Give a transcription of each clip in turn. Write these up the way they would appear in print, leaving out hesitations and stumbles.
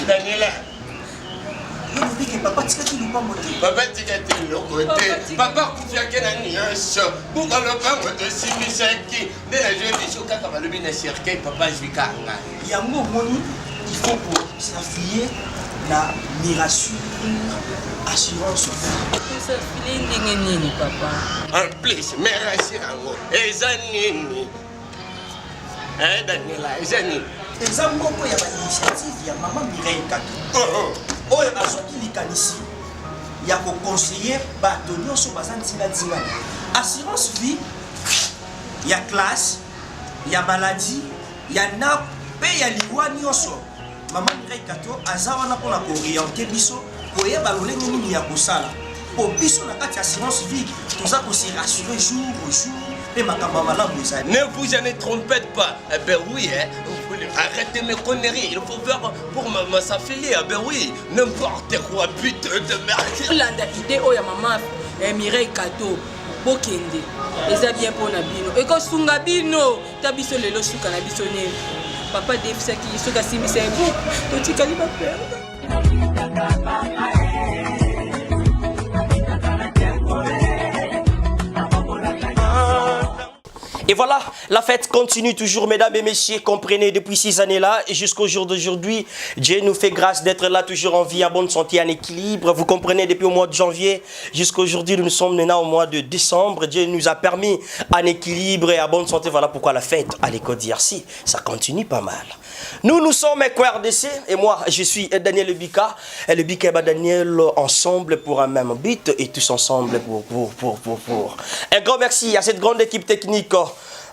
Daniela. Papa, tu sais pas monter. Papa, tu sais le côté. Papa, tu sais que la nuance. Pour qu'on le pas monter, si tu sais qui. Dès la jeune des choses, quand on va le bien cercueil, papa, je vais carrément. Il y a un mot, il faut pour s'affier la mirassure, assurance. S'affier nini, papa. En plus, merci à vous. Et ça, nini. Hein, Daniela, et ça, nini. Et ça, il y a une initiative, il y a maman Mireille Kato. Oh, il y a un ici. Il y a un conseiller, bâtonnier, sur assurance vie, il y a classe, il y a maladie, il y a nappe, il y a l'ivoine. Maman Mireille Kato, azawana pour la orienter biso, pour y avoir le nini ya kosala. Pour biso na kati assurance vie, tout ça pour se rassurer jour au jour. Et ma maman ne vous en trompez pas. Eh ben oui, hein. Arrêtez mes conneries. Il faut faire pour ma s'affiler. Eh ben oui, n'importe quoi, putain de merde. Landa idée, oh ya maman Mireille Kato, Bokende. Et ça bien pour Nabino. Et quand Sunga Bino, Tabiso le losuka Nabiso ne. Papa Dave Saki, Suka Simi c'est un coup. Toi tu ma perdre. Et voilà, la fête continue toujours, mesdames et messieurs, comprenez, depuis 6 années-là, jusqu'au jour d'aujourd'hui, Dieu nous fait grâce d'être là, toujours en vie, en bonne santé, en équilibre. Vous comprenez, depuis au mois de janvier jusqu'à aujourd'hui, nous sommes maintenant au mois de décembre. Dieu nous a permis en équilibre et en bonne santé. Voilà pourquoi la fête à l'école d'IRC, ça continue pas mal. Nous sommes RDC et moi, je suis Daniel Bika. Et le Bika et Daniel ensemble pour un même but et tous ensemble pour. Un grand merci à cette grande équipe technique.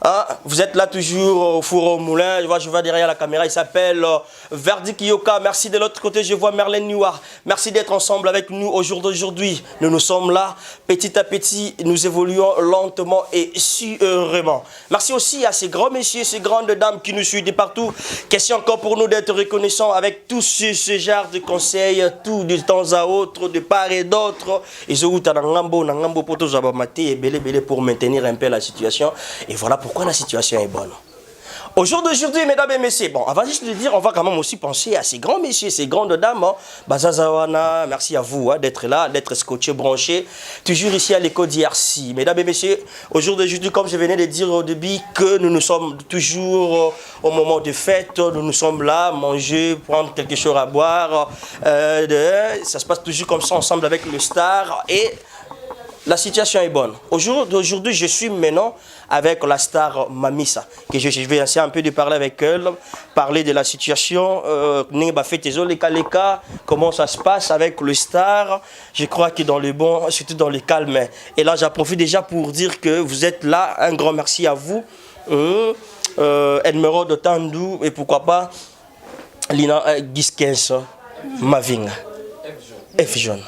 Hein, vous êtes là toujours au four au moulin. Je vois derrière la caméra, il s'appelle Verdi Kiyoka. Merci de l'autre côté, je vois Merlin Noir. Merci d'être ensemble avec nous au jour d'aujourd'hui. Nous sommes là, petit à petit, nous évoluons lentement et sûrement. Merci aussi à ces grands messieurs, ces grandes dames qui nous suivent de partout. Question encore pour nous d'être reconnaissants avec tous ce genre de conseils, tout de temps à autre, de part et d'autre. Pour maintenir un peu la situation. Et voilà pourquoi la situation est bonne. Au jour d'aujourd'hui, mesdames et messieurs, bon, avant juste de dire, on va quand même aussi penser à ces grands messieurs, ces grandes dames. Hein. Bazazawana, merci à vous hein, d'être là, d'être scotché, branché, toujours ici à l'école d'IRC. Mesdames et messieurs, au jour d'aujourd'hui, comme je venais de dire au début, que nous sommes toujours au moment de fête, nous sommes là, manger, prendre quelque chose à boire. Ça se passe toujours comme ça ensemble avec le star et la situation est bonne. Au jour d'aujourd'hui, je suis maintenant avec la star Mamissa, que je vais essayer un peu de parler avec elle, parler de la situation, comment ça se passe avec le star. Je crois que dans le bon, surtout dans le calme. Et là, j'en profite déjà pour dire que vous êtes là. Un grand merci à vous. Edmerode Tandou et pourquoi pas Lina Giskens Mavinga. F jaune.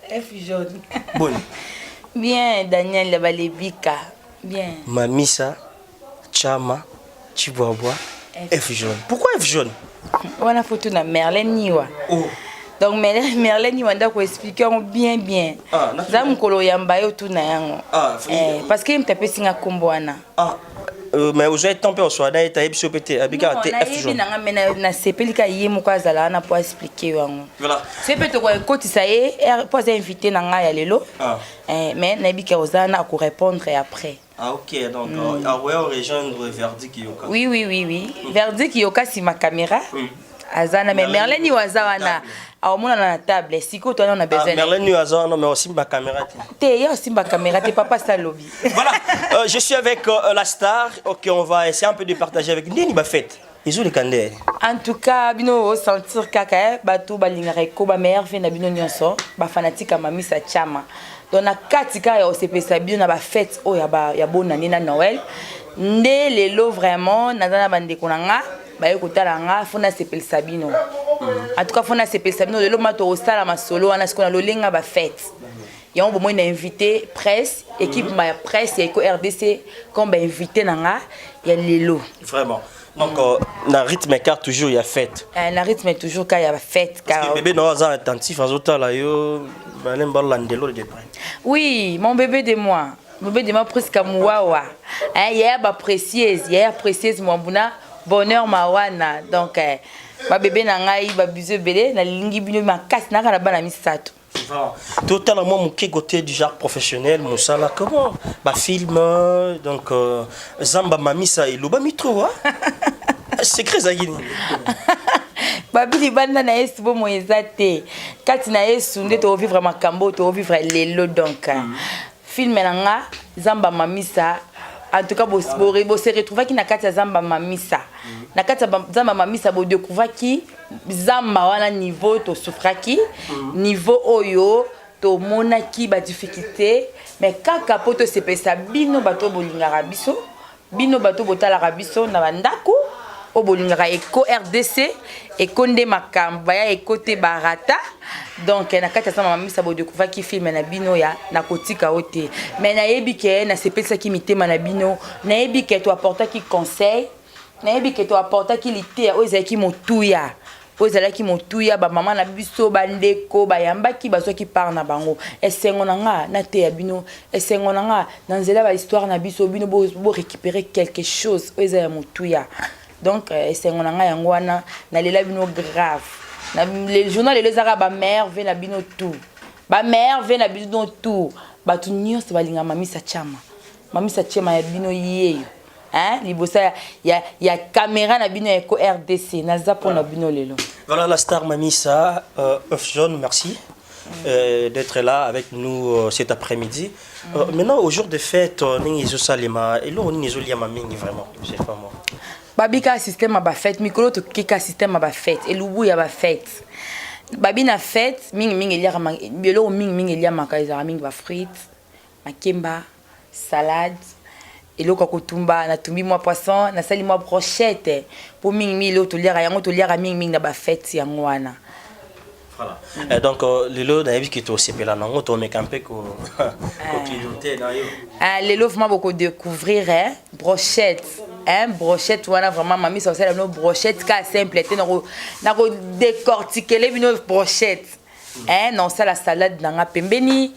F jaune. Bon. Bien, Daniel Balebika. Bien. Mamissa, Chama, Chiboabo, F jaune. Pourquoi F jaune? On a photo de Merlin Niwa. Oh. Donc Merlin Niwa doit expliquer bien. Ah, Zam kolo yamba yo tout na yango. Ah, parce que m'tape singa komboana. Ah. Mais vous êtes tombé au soir, d'ailleurs, tu as été habitué F jaune. Na sepelika yemo kwa zala na pour expliquer yango. Voilà. C'est peut-être quoi côté ça est pour inviter na nga ya lelo. Mais na bika ozana ko répondre après. Ah ok, donc on rejoindre Verdi Kiyoka. Oui. Verdi Kiyoka si ma caméra. Azana mais Merlin ni wazawana. Ah, on a la table. Si on a besoin. Merlin ni wazawana mais aussi ma caméra. T'es aussi ma caméra, t'es papa ça lobby. Voilà, je suis avec la star. Ok, on va essayer un peu de partager avec Nini Bafet. En tout cas, bino sentir kaka bato balingareko ba meilleur fait na bino nyonso ba fanatique Mamissa Chama. Donc na katika ya osepesa bino na ba fête o ya bonne année na Noël. Nde lelo vraiment na bande konanga ba ekotala nga fona sepelisa bino. En tout cas fona sepelisa bino lelo mato osala masolo wana sikona lolenga ba fête. Il y a un moment invité presse, équipe ma presse et RDC comme invité nanga il y a lelo. Vraiment. Donc, dans le rythme car toujours il y a fête. Dans le rythme toujours quand il y a fête. Parce que bébé non attentif à autant là oui, mon bébé de moi. Mon bébé de moi presque mouawa. Il y a précieuse, mon buna bonheur mawana donc ba bébé na ngai ba bizu belé na lingi bino makasi na kana bana misato. Totalement mon côté du genre professionnel musala comment ba film donc zamba mamisa et loba mitro secret zagini. Babili banda na yesu bo moezate kati na yesu nde to vivre makambo to vivre lelo donc film na nga zamba mamisa en tout cas bo se retrouver ki na kati ya zamba mamisa na kati ya zamba mamisa bo découvrir ki zamba wana niveau to souffraki niveau oyo to monaki ba difficulté mais kaka poto se pesa bino bato bolingara biso bino bato botala biso na bandako o bolingara eko RDC eko nde makamba ya eko te barata donc na kati ya zamba mamisa bo découvrir ki film na bino ya na kotika ote mais na yebi ke na sepelisa ki mitema na bino na yebi ke to apporter ki conseil na yebi ke to apporter ki lité o ezaki motuya ozalaki motuya ba mama na biso bandeko bayambaki bazwaki par na bango esengo na nga na te ya bino esengo na nga na nzela ba histoire na biso bino bo récupérer quelque chose oza ya motuya donc esengo na nga yango wana na lela bino grave na les journaux les zara ba mère ve na bino tout ba mère ve na bino tout ba tu nyonso balinga mamisa chama ya bino yeyo hein libosa ya caméra na bino eko RDC na zapo na bino lelo. Voilà la star mamisa œuf jaune, merci d'être là avec nous cet après-midi. Maintenant au jour de fête ni zo salima et là on zo liama mingi vraiment c'est pas moi. Babika système ba fête mikolo to kika système ba fête et lubu ya ba fête. Babi na fête mingi eliaka bielo mingi eliama kaisa mingi ba frites, makemba, salade et loko kotumba na tumbi moi poisson na sali moi brochette pour mingi lo to liara yango to liara mingi na ba fête yango wana. Voilà. Donc lelo na yebi ki to sepela nango to mekampe ko clienté na yo. Lelo vraiment beaucoup découvrir brochette brochette wana vraiment mami ça c'est la brochette ka simple té na ko décortiquer les bino brochette non ça la salade nanga pembeni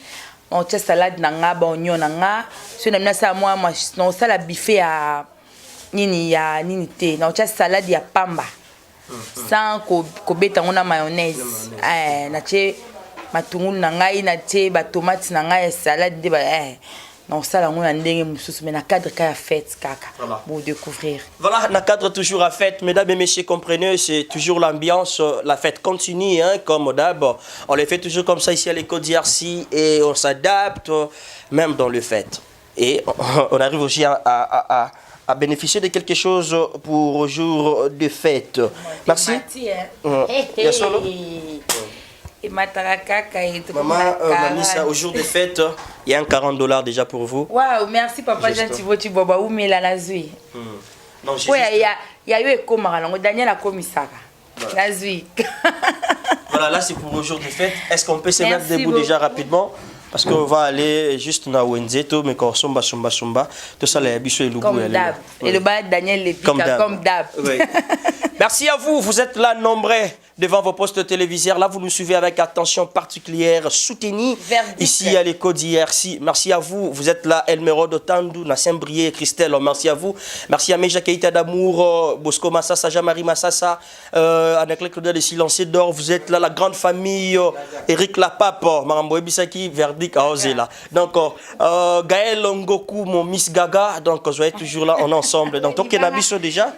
on tient salade nanga ba oignon nanga so na mina ça moi non ça la buffet à nini té non tient salade ya pamba sans ko beta ngona mayonnaise na tie matungulu nanga na tie ba tomate nanga salade de ba non ça la ngona ndenge mususu mais na cadre ka fête kaka pour découvrir. Voilà, na cadre toujours à fête, mesdames et messieurs, comprenez, c'est toujours l'ambiance, la fête continue hein, comme d'hab. On les fait toujours comme ça ici à l'école d'IRC et on s'adapte même dans le fête. Et on arrive aussi à bénéficier de quelque chose pour jour de fête. Merci. Maman, Mamisa, au jour de fête, il y a un $40 déjà pour vous. Waouh, merci papa Jean Thiboti Boba ou Mela Nazui. Non, il y a eu Ekomaralongo, Daniel a commis ça. Nazui. Voilà, là c'est pour le jour de fête. Est-ce qu'on peut se mettre debout déjà rapidement? Parce qu'on va aller juste dans Wenzeto, mais quand somba, tout ça, les habitués et le comme d'hab. Et le bas Daniel les comme d'hab. Oui. Merci à vous, vous êtes là nombreux devant vos postes téléviseurs. Là, vous nous suivez avec attention particulière, soutenue ici à l'école d'IRC. Merci à vous, vous êtes là, Elmerode Tandou, Nassim Brié, Christelle, merci à vous. Merci à Meja Keita d'Amour, Bosco Massassa, Jamari Massassa, Anakle Claudia de Silencieux d'Or, vous êtes là, la grande famille, Eric Lapape, Marambo Ebisaki, Verdict à Ozela. Donc, Gaël Ngoku, mon Miss Gaga, donc vous êtes toujours là, on est ensemble. Donc, toi, Kenabiso déjà?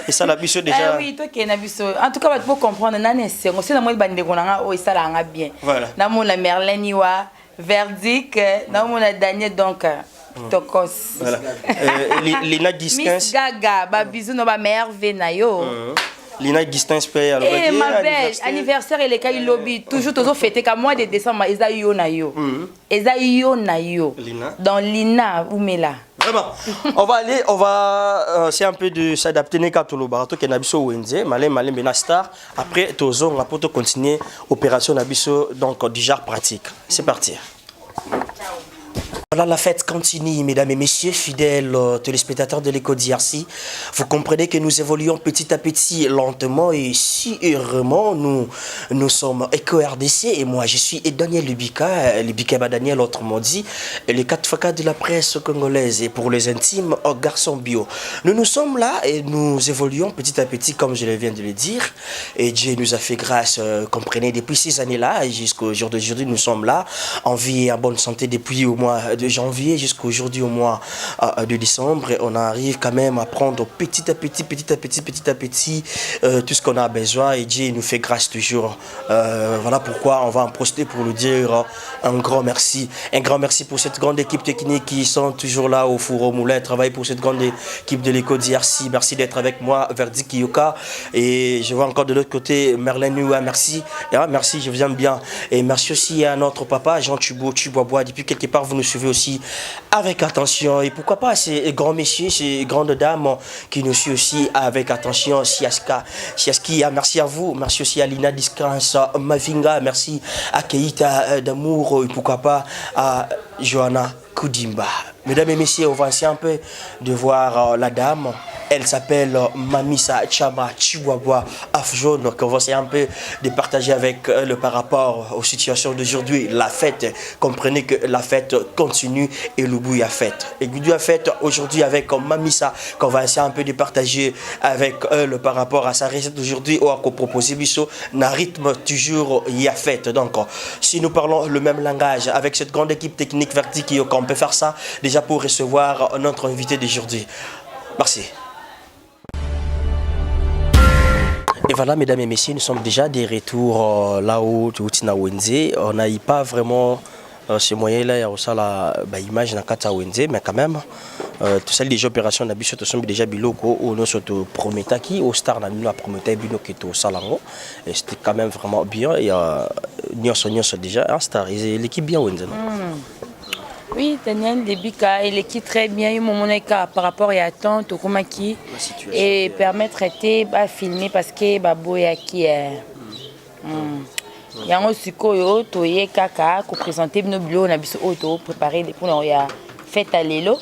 Et ça, la biso déjà. Oui, toi, Kenabiso. En tout cas, pour comprendre, c'est un peu de ça l'a bien. Voilà. Dans mon Merlin Niwa, Verdict, dans mon Daniel donc Tokos. Voilà. Lina Distance. Miss Gaga, ba bisou no ba merveille na yo. Lina Distance paye alors. Eh ma belle, anniversaire et les cas lobby toujours toujours fêté qu'à mois de décembre eza yo na yo. Eza yo na yo. Dans Lina ou Mela. Vraiment. On va c'est un peu de s'adapter ne katolo barato ke nabiso wenze, malé benastar. Après tozo on va pour continuer opération nabiso donc du genre pratique. C'est parti. Voilà, la fête continue, mesdames et messieurs, fidèles téléspectateurs de l'écho d'IRC. Vous comprenez que nous évoluons petit à petit, lentement et sûrement. Nous sommes Echo RDC et moi, je suis Daniel Lubika Daniel, autrement dit, les 4x4 de la presse congolaise et pour les intimes, garçon bio. Nous sommes là et nous évoluons petit à petit, comme je viens de le dire. Et Dieu nous a fait grâce, comprenez, depuis ces années-là et jusqu'au jour d'aujourd'hui, nous sommes là, en vie et en bonne santé depuis au mois de janvier jusqu'aujourd'hui au mois de décembre. Et on arrive quand même à prendre petit à petit tout ce qu'on a besoin et Dieu nous fait grâce toujours. Voilà pourquoi on va en profiter pour nous dire un grand merci. Un grand merci pour cette grande équipe technique qui sont toujours là au four au moulin, travailler pour cette grande équipe de l'écho d'IRC. Merci d'être avec moi, Verdi Kiyoka. Et je vois encore de l'autre côté Merlin Nua, merci. Merci, je vous aime bien. Et merci aussi à notre papa, Jean Tubois. Depuis quelque part, vous nous suivez aussi avec attention. Et pourquoi pas ces grands messieurs, ces grandes dames qui nous suivent aussi avec attention. Siaski, merci à vous. Merci aussi à Lina Discrance, Mavinga. Merci à Keita d'Amour. Et pourquoi pas à Johanna Koudimba. Mesdames et messieurs, on va essayer un peu de voir la dame. Elle s'appelle Mamisa Chama Chihuahua Afjaune. Donc on va essayer un peu de partager avec elle par rapport aux situations d'aujourd'hui. La fête, comprenez que la fête continue et l'Ubu a fête. Et Gudu a fête aujourd'hui avec Mamisa, qu'on va essayer un peu de partager avec elle par rapport à sa recette d'aujourd'hui ou à qu'on propose biso, na rythme toujours y a fête. Donc si nous parlons le même langage avec cette grande équipe technique Verti, on peut faire ça déjà pour recevoir notre invité d'aujourd'hui. Merci. Et voilà, mesdames et messieurs, nous sommes déjà des retours là-haut, on n'a pas vraiment ce moyen-là, il y a aussi l'image dans Kata Wenze, mais quand même, tout ça, les opérations, on a déjà biloko, on a surtout prometaki, au star, on a prometté biloko qui est au Salango, et c'était quand même vraiment bien, et Nyonso déjà, un star, l'équipe bien Wenze. Oui, Daniel Debika, il équipe très bien. Il m'a par rapport à temps, Tokomaki et permettre de filmer parce que Baboya qui est. Il y a un suko to ye kaka ko présenter nos bureaux na biso auto préparer pour nous ya fête à l'élo.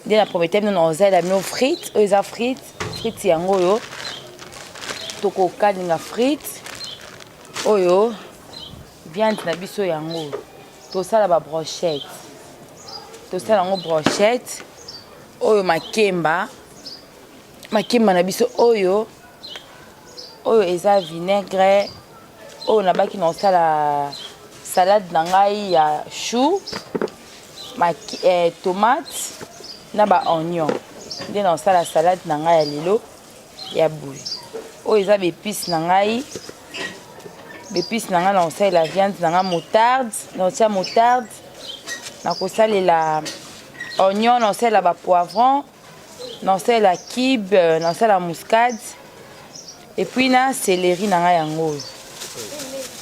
Dès la promettait nous on a nos frites, frites yango yo. Toko kalinga frites. Oyo viande na biso yango. To sala ba brochette. Tout ça dans brochette, oyo makemba na biso oyo eza vinaigre, oyo na baki na sala salade na ngai ya chou, tomate na ba oignon. Nde na sala salade na ngai ya lelo ya boui. Oyo eza bépice na ngai na sala la viande na ngai moutarde. Na kosalela oignon, na kosalela ba poivron, na kosalela kibe, na kosalela muscade. Et puis na céleri na nga yango.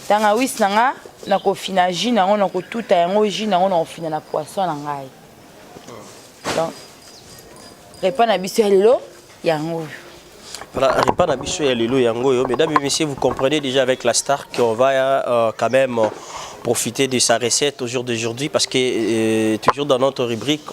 Tanga wis na nga na kofina jus na ngo na kotuta yango jus na ngo na kofina na poisson na ngai. Donc repas na biso lelo yango. Voilà, repas na biso lelo yango. Mesdames et messieurs, vous comprenez déjà avec la star qu'on va quand même profiter de sa recette au jour d'aujourd'hui parce que toujours dans notre rubrique,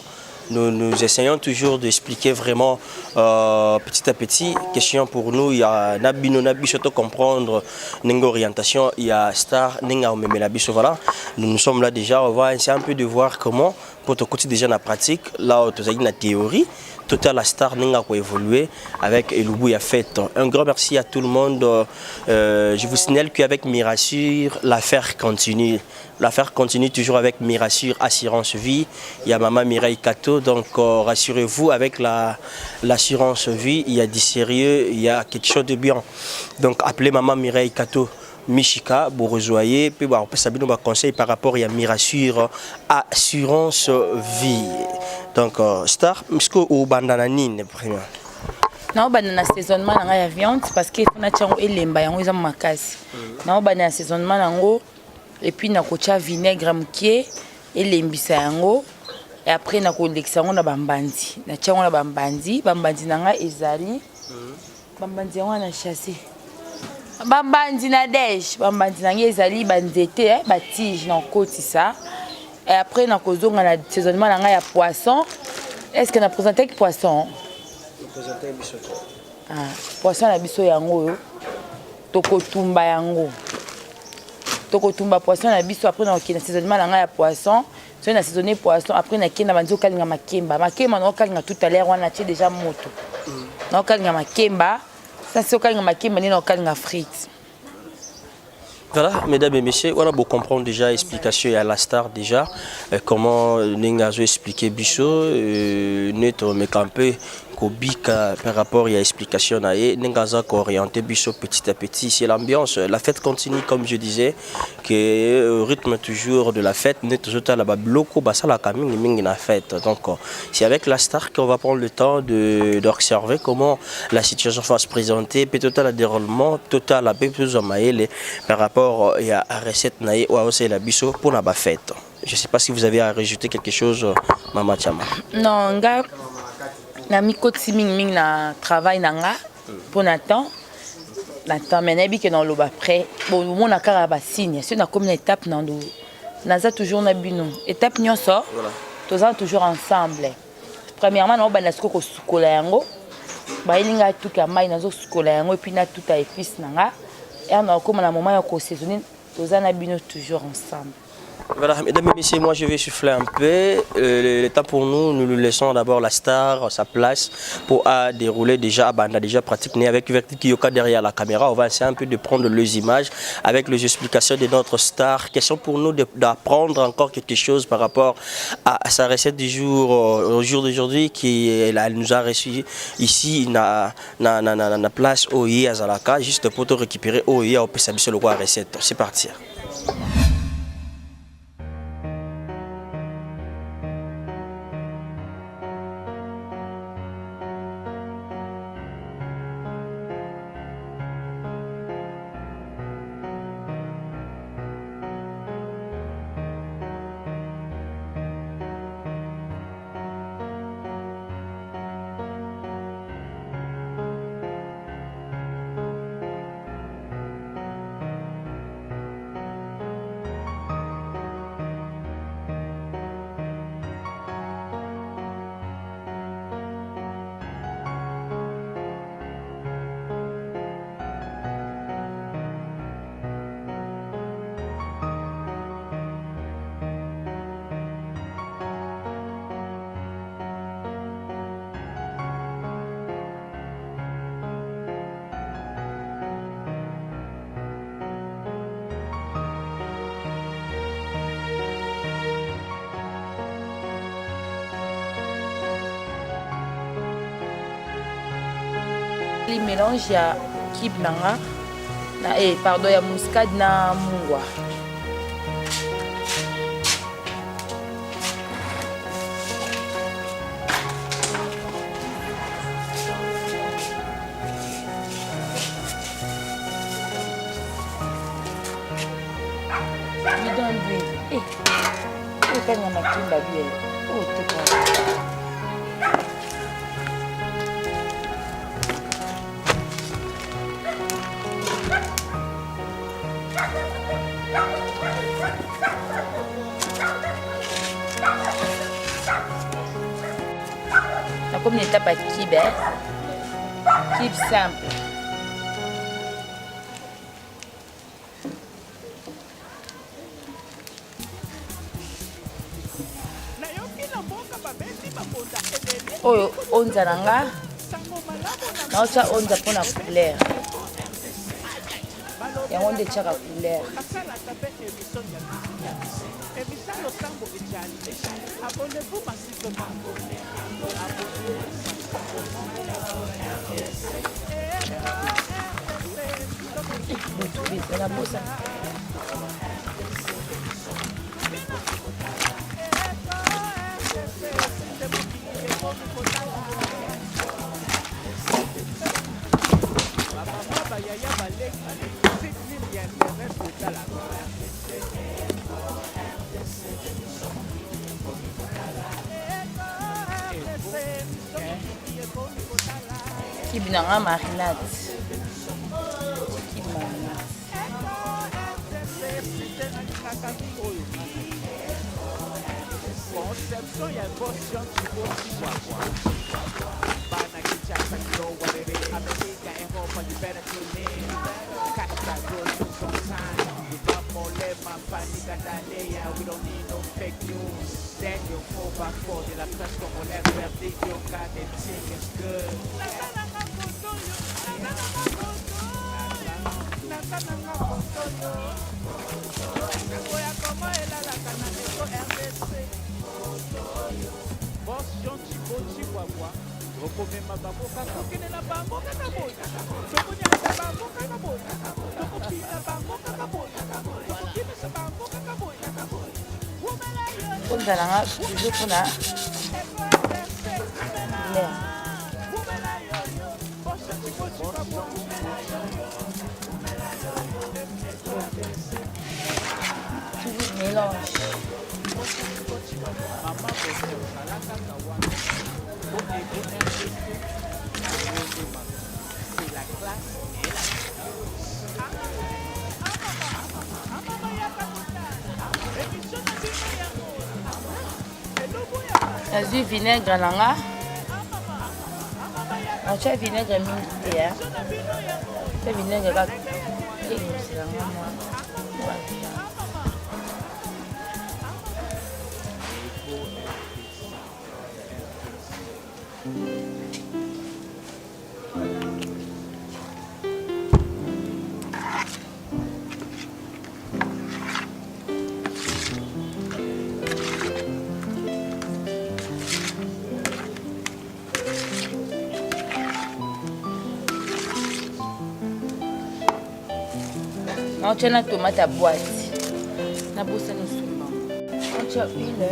nous essayons toujours d'expliquer vraiment petit à petit. Question pour nous, il y a Nabi surtout comprendre une orientation, il y a star, voilà. Nous sommes là déjà, on va essayer un peu de voir comment, pour te côté déjà dans la pratique, là où tu as la théorie. Total la star n'a pas évolué avec Elubu a fait. Un grand merci à tout le monde. Je vous signale qu'avec Mirassure, l'affaire continue. L'affaire continue toujours avec Mirassure Assurance Vie. Il y a Maman Mireille Kato. Donc rassurez-vous, avec l'assurance vie, il y a du sérieux, il y a quelque chose de bien. Donc appelez Maman Mireille Kato. Michika, vous rejoignez, puis on peut savoir nos conseils par rapport à Mirassure Assurance Vie. Donc, Star, est-ce que vous bandananine Non, banana saisonnement dans la viande parce que on a tchango elemba yango ils makasi. Non, banana saisonnement nango et puis na kocha vinaigre mukie elembisa yango et après na ko lexa yango na bambandi. Na tchango na bambandi nanga ezali. Bambandi yango na chasser. Bambandi na dèche, bambandi na ezali banzete, ba tige na koti ça. Et après, on a un saisonnement de poisson. Est-ce qu'on a présenté que poisson? Poisson, on a biso yango. Tokotumba yango. Tokotumba poisson, on a biso. Après, on a un saisonnement de poisson. Si on a saisonné poisson, après, on a un banzo kalinga makemba. Makemba, on a kalinga tout à l'heure, on a déjà moto. On a kalinga makemba. Ça, c'est kalinga makemba, on a kalinga frites. Voilà, mesdames et messieurs, on a beau comprendre déjà l'explication à la star déjà, comment Nengazo expliqué Bicho, notre mais campé Kobika par rapport à l'explication Nengazo orienté Bicho petit à petit, c'est l'ambiance. La fête continue comme je disais, que rythme toujours de la fête, n'est toujours là bas bloco basa la camine ming la fête. Donc c'est avec la star qu'on va prendre le temps d'observer comment la situation va se présenter, puis total le déroulement, total la plus par rapport il y a la recette naïe ou aussi la biso pour la fête. Je ne sais pas si vous avez à rajouter quelque chose, Mama Chama. Non, nga na mikoti ming na travail nanga pour Nathan. Nathan menebi que dans le après. Bon, mon akara ba signe. Si on a comme une étape dans le naza toujours na bino. Étape nyonso. Voilà. Tous ans toujours ensemble. Premièrement, on va na soko sukola yango. Ba ilinga tout ka mai nazo sukola yango et puis na tout à épices nanga. Et on a comme un moment où saisonnier, tous en abîme toujours ensemble. Voilà, mesdames et messieurs, moi je vais souffler un peu. Le temps pour nous, nous laissons d'abord la star, sa place, pour dérouler déjà, on a déjà pratiqué avec Verti Kiyoka derrière la caméra. On va essayer un peu de prendre les images avec les explications de notre star. Question pour nous d'apprendre encore quelque chose par rapport à sa recette du jour, au jour d'aujourd'hui, elle nous a reçu ici, na place OI à Zalaka, juste pour te récupérer OI au PSAB sur le roi recette. C'est parti. Les mélanges ya kib nanga na pardon ya muscade na mungwa. You don't drink. Oh, quand on a kimba bien. Oh, tout ça. Comme une étape à kib, kib simple. Oh, onza nanga, na ocha onza pour la couleur. Et on déchire la couleur. Abonnez-vous massivement. La bossa. Kib nanga marinade. Kib marinade. Conception, il y a une portion qui faut aussi voir. Bana Kinshasa, you know what it is. America, Europa, you better tune in. Catch that girl, use some time. We got more lemon, panica, dalea. We don't need no fake news. Then you go back for the la presse comme on lève vers des yo, got the thing is good. Konzalanga toujours kuna toujours mélange. Azui vinaigre nanga. Acha vinaigre mingi te ya. C'est vinaigre ka nanga moi. On tient la tomate à boîte. La bosse est souvent. On tient huile.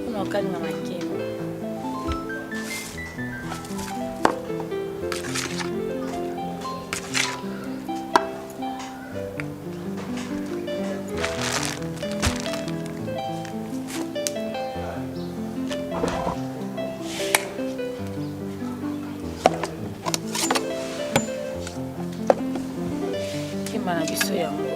On a calme ma na biso yango.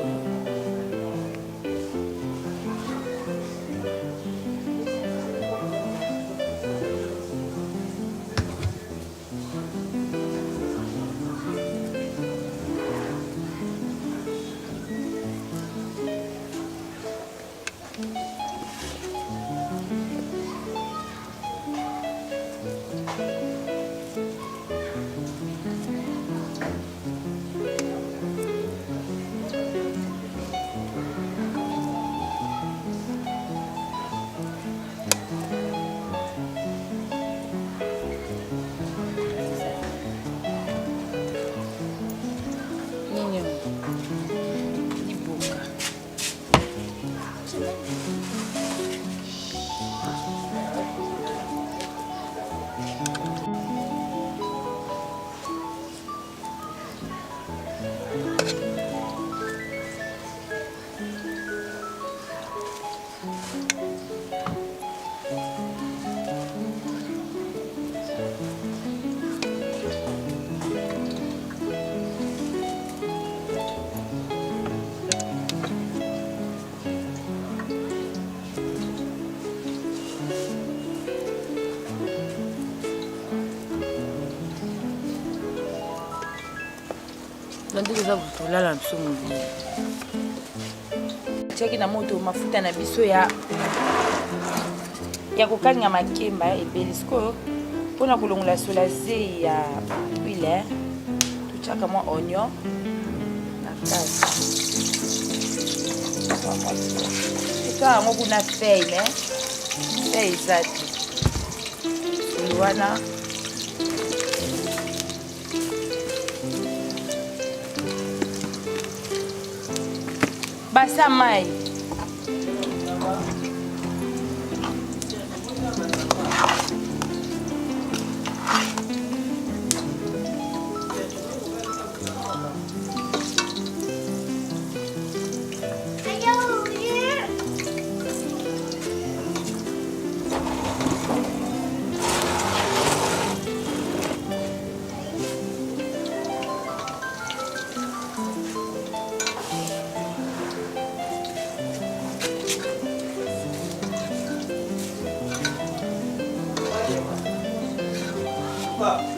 Ndio kutolala msumu cheki na moto mafuta na biso ya kokanga makemba ebelisko pona kulongola sola ze ya huile tuchaka mwa oignon na kati ika ngo kuna fei zati wana basa mai pas.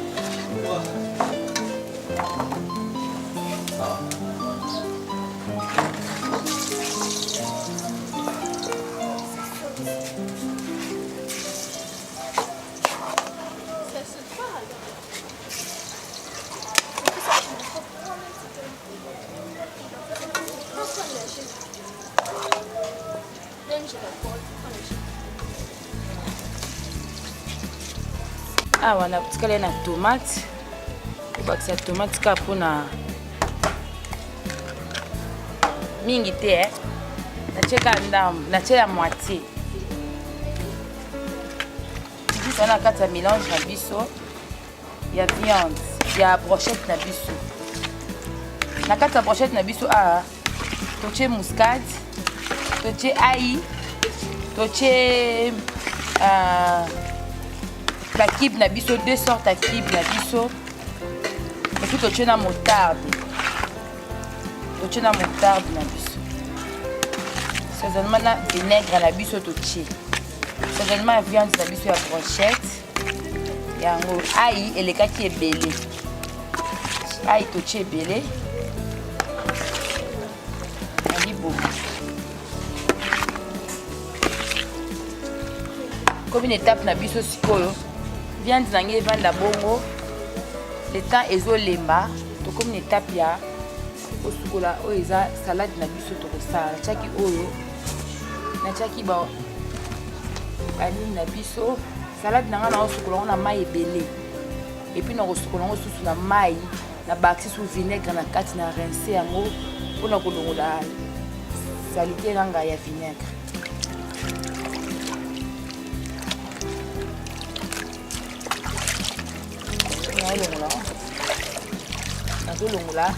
awa na tikala na tomate obakisa tomate kaka mpona mingi te natie ka ndambo natie ya moitié biso na kati ya mélange na biso ya viande ya brochette na biso na kati ya brochette na biso awa totie muscade totie ai totie la kibe na biso 2 sortes ya kibe na biso epuis totie na motarde na biso saisonement na vinaigre na biso totie saisonement ya viande na biso ya brochette yango ai elekaki ebele ai totie ebele na libobo comme une étape na biso sikoyo viande nange evanda bongo le temps ezolemba tokomi na étape ya kosukola oyo eza salade na biso tokosala natiaki oyo natiaki banini na biso salade nanga na kosukola yango na mai ebele epuis na kosukola yango susu na mai na bakisi su vinaigre na kati na rince yango mpona kolongola salite nanga ya vinaigre nazolongola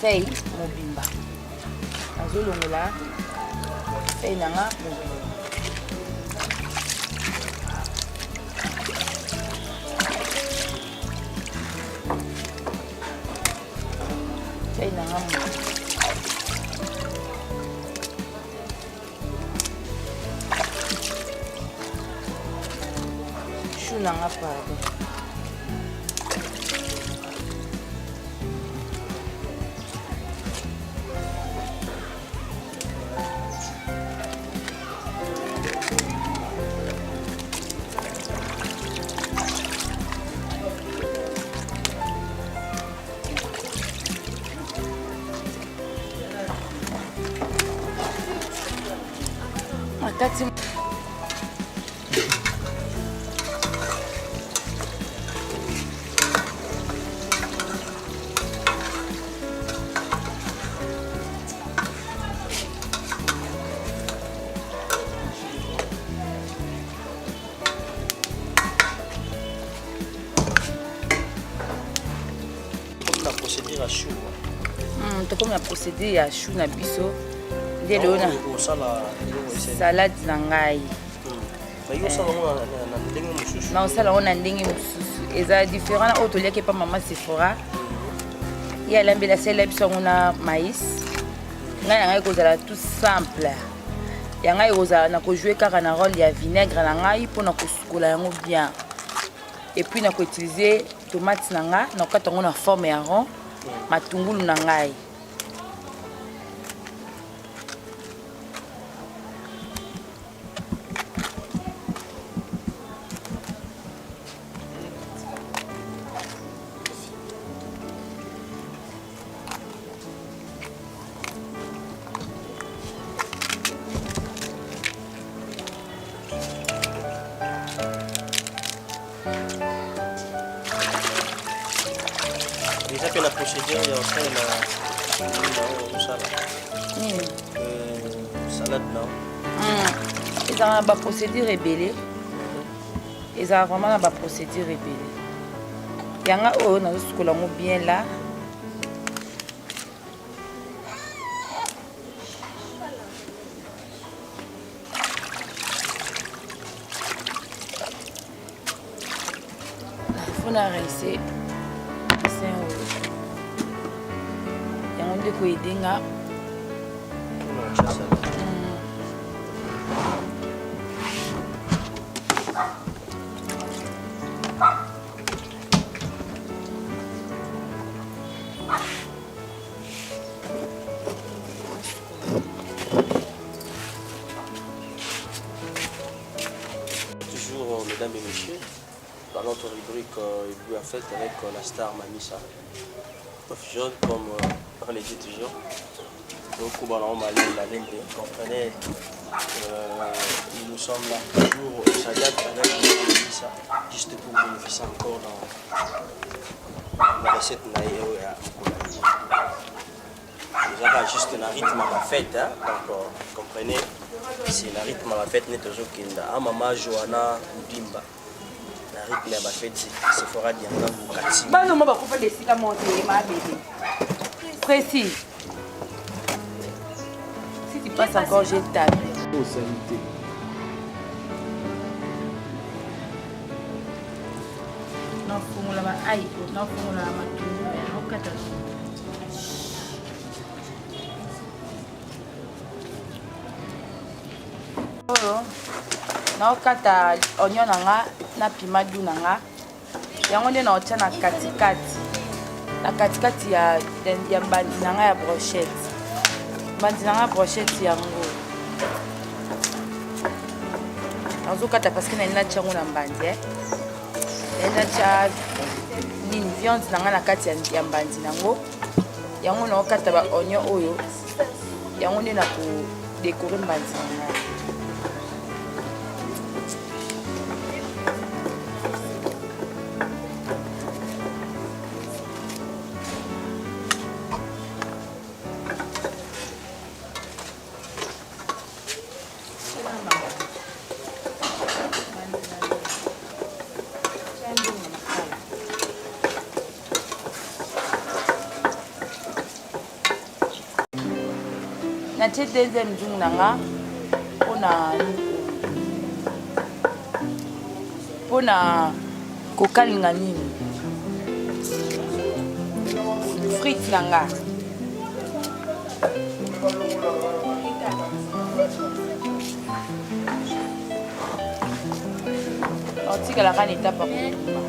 fei mobimba nazolongola fei nanga mobimba fei nanga mobimba chou nanga pardon Makati la procédure à chou. tokomi na procédure ya chou na biso nde lelo na salade na ngai na osala yango na ndenge mosusu eza différent na oyo toliaki epa mama sephora ye alambeli asalela biso yango na maïs ngai na ngai ekozala tout simple ya ngai ekozala na kojouer kaka na role ya vinaigre na ngai mpona kosukola yango bien epuis na koutilize tomate na ngai na kokata yango na forme ya rond matungulu na ngai Déjà que la procédure il y a aussi salade non ezalaka na baprocédure ebele ezalaka vraiment na baprocédure ebele yanga oyo nazosukola yango bien là fona rince yango nde koyedenga dans notre rubrique Ibu à fête avec la star Mamissa. Jeune comme on le dit toujours. Donc, on va comprenez, nous sommes là toujours au Sagat avec Mamissa, juste pour bénéficier encore dans la recette naïe. Déjà, pas juste un rythme à la fête, hein? Donc, comprenez, c'est le rythme à la fête, n'est toujours qu'il y a maman Johanna Udimba. Le rythme à la fête, c'est fera Dianga Mukati. Bah, non, on va couper les cigares montés, ma bébé. Précis. Si tu passes encore, j'ai tapé. Oh, sanité. Non, faut la ma aïe, non, faut la ma tout, non, kata. Oh, non, kata oignon nanga, na pima du nanga. Yango nde na otia na katikati. Na katikati ya bandi nanga ya brochette. Bandi nanga brochette yango. Nazokata parce que nalinga tia yango na mbandi, nalinga tia nini viande nanga na kati ya mbandi nango. Yango naokata ba oignon oyo. Yango nde na kodécorer mbandi nanga. natie deuxième jour nanga mpona kokalinga nini frite nanga otikalaka na étape ya kokuma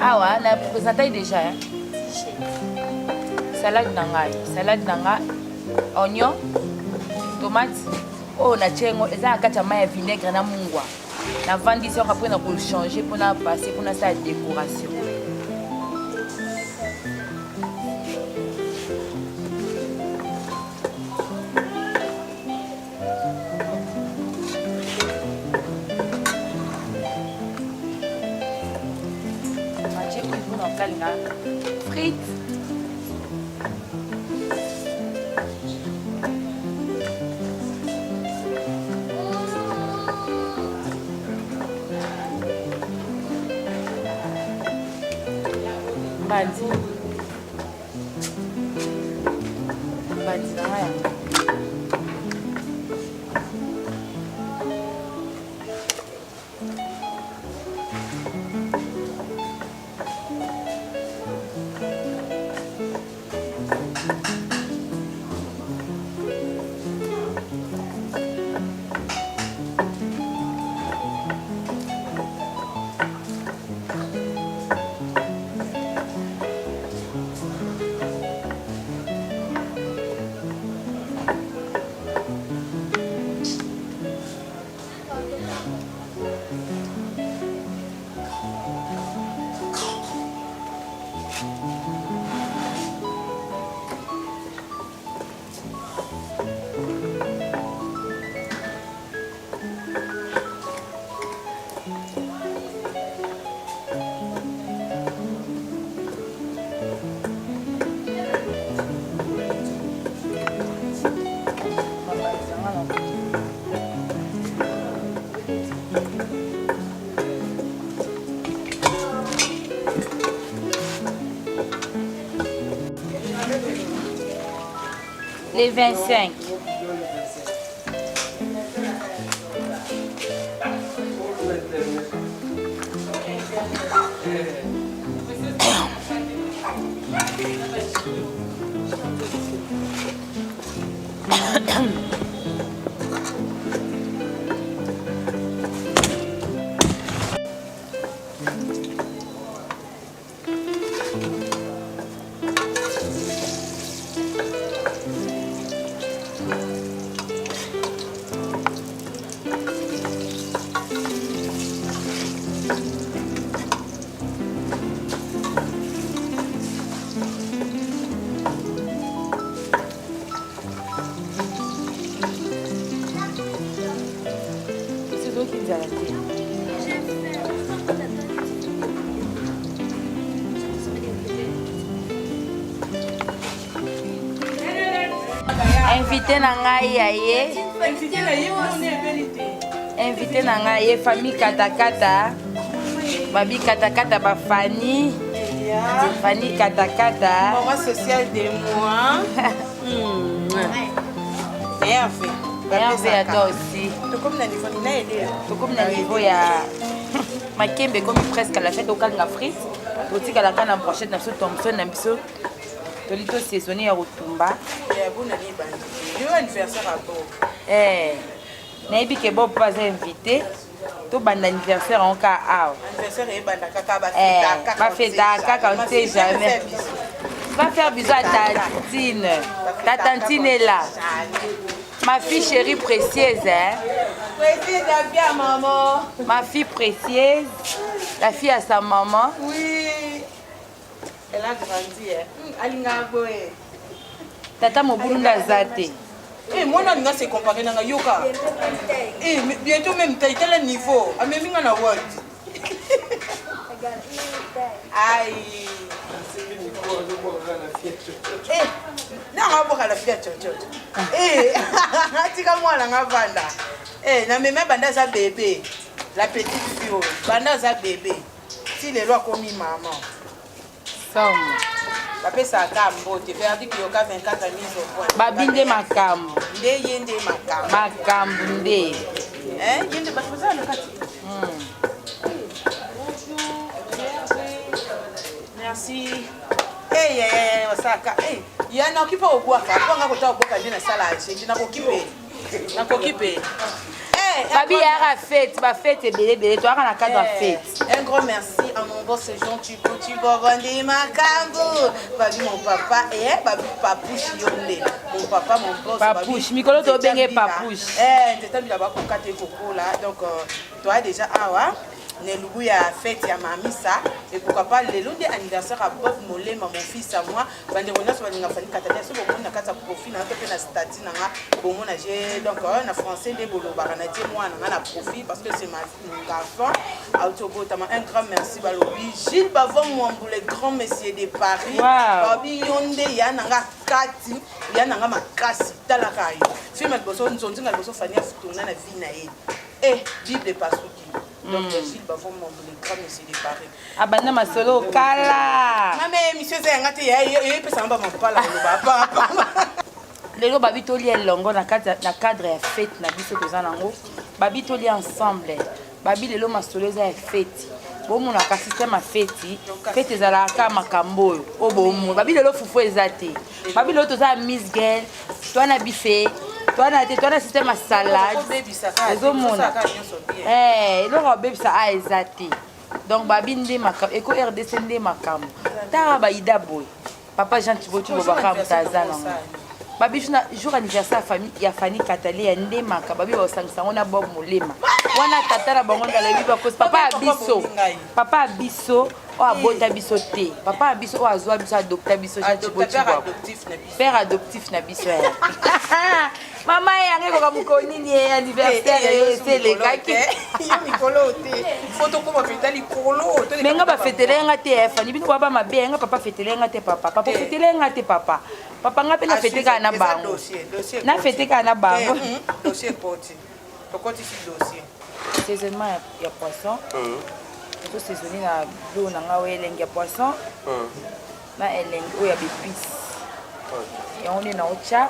awa na présentai déjà hein? Salade nanga oignon tomate oyo natie yango eza na kati ya mai ya vinaigre na mungwa navandisi yango apres na kochange mpona passe mpona sala décoration natie kuivu na okalinga frite bandi nanga yango les 25. soki nzala te invité na ngai ya ye invité na ngai ye famille katakata babi katakata bafani fani katakata Maman sociale de moi. Hervé à toi aussi. Comme na niveau ya makembe comme presque à la fête au calme frites. Aussi à la canne en brochette na so Thompson na biso. Tolito saisonnier ya rotumba. Nayebi ke Bob pas invité. To banda anniversaire en cas ah. Anniversaire et banda kaka ba fêta kaka on sait jamais. Va faire bisous à Tantine. Ta tantine est là. Ma fille chérie précieuse, hein. Précieuse, la fille à maman. Ma fille précieuse, la fille à sa maman. Oui. Elle a grandi, hein. Alinga boé. Tata Mobulunda Zate. Eh, moi, on a se comparé dans yoga. Eh, bientôt même, tu as tel niveau. Ah, mais on a what? Aïe. Eh, non, on va boire à la Fiat. Eh, tika moi la ngavanda. Eh, na même banda za bébé. La petite fille, banda za bébé. Si les lois commis maman. Somme. Bape sa kambo, te perdu que yoka 24 ans mise au point. Babinde makambo. Nde yende makambo. Makambo nde. Hein, yende bafoza le kati. Merci. Eh, osaka. Eh, yana okipa obwaka. Ponga kota obwaka ndi na sala aje. Na kokipe. Na kokipe. Babi yara fête, ba fête belé, toi on a cadre fête. Un grand merci à mon boss Jean tu Borondi Makambo. Babi mon papa et babi papouche yonde. Mon papa mon boss papouche, mikolo to benge papouche. T'étais bien là-bas pour cater coco là. Donc toi déjà awa Nelugu ya fête ya mamisa et pourquoi pas le long de anniversaire à Bob Molema mon fils à moi bande rona so balinga fani katania so bon na kata profit na pe na stati na bon mon âge donc na français de bolo barana tie moi na profit parce que c'est mon garçon autobotama un grand merci balobi Gilles Bavon Mwambule grand monsieur de Paris babi yonde ya nanga kati ya nanga makasi talaka yo film boso nzonzinga boso fani afutuna na vie na ye eh bible pasuki. Donc Gilles Bavon Mwambule grand monsieur de Paris abanda masolo kala mame monsieur zengati ye pesa mba mapala lo papa lelo babi toli elongo na cadre ya fête na biso toza nango babi toli ensemble babi lelo masolo eza ya fête bomona ka système ya fête ezalaka makambo oyo o bomo babi lelo fufu eza te babi lelo toza Miss Girl twana bife twana système ya salade ezomona eloko babebisa a eza te donc babi nde makambo eko RDC nde makambo tara baida boy papa Jean Thibauti bobaka mutaza nango babi jour anniversaire ya famille Katali ya nde maka babi basangisa ngo na Bob Molema wana tata na bango ndala biba cause papa abiso o abota biso te papa abiso o azwa biso adopta biso père adoptif na biso mama yange ko kamukoni ni anniversaire c'est le gars qui mikolo te photo ko ba fetali kolo menga ba fetele nga te fani bino baba mabe nga papa fetele nga te papa fetele nga te papa nga pe na fete ka na bango na fete ka na bango dossier poti to koti si dossier saisonnement ya poisson to saisonner na bleu na nga elenge ya poisson na elenge o ya bepis yango ni na ocha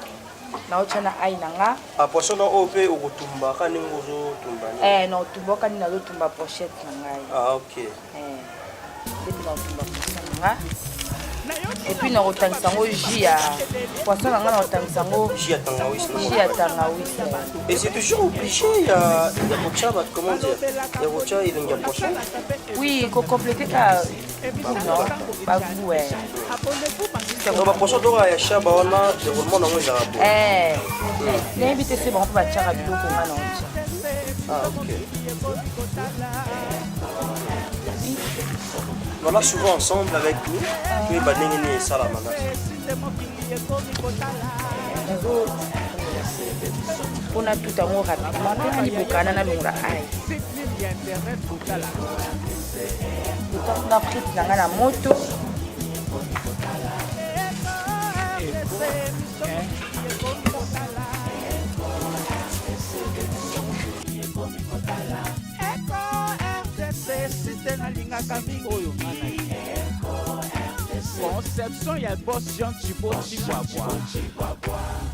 na ai nanga a poisson na OP okotumba ka ningo zo tumba na otumba ka ni na zo tumba pochette na ngai OK depuis na otumba poisson nanga et puis na otangisa ngo jus ya poisson nanga na otangisa ngo jus ya tangawizi et c'est toujours obligé ya kocha ba comment dire ya kocha il y a poisson oui ko compléter ka non pas vous ouais on va poisson donc ya chaba wana déroulement nango za rabo n'invite c'est bon pour bachara biloko nga na onja OK voilà souvent ensemble avec nous puis banengene salamana mpona tuta yango rapidement mpe na libokana na longola ai na frite na nga na moto Conception, y'a boss, Chibo, Chihuahua.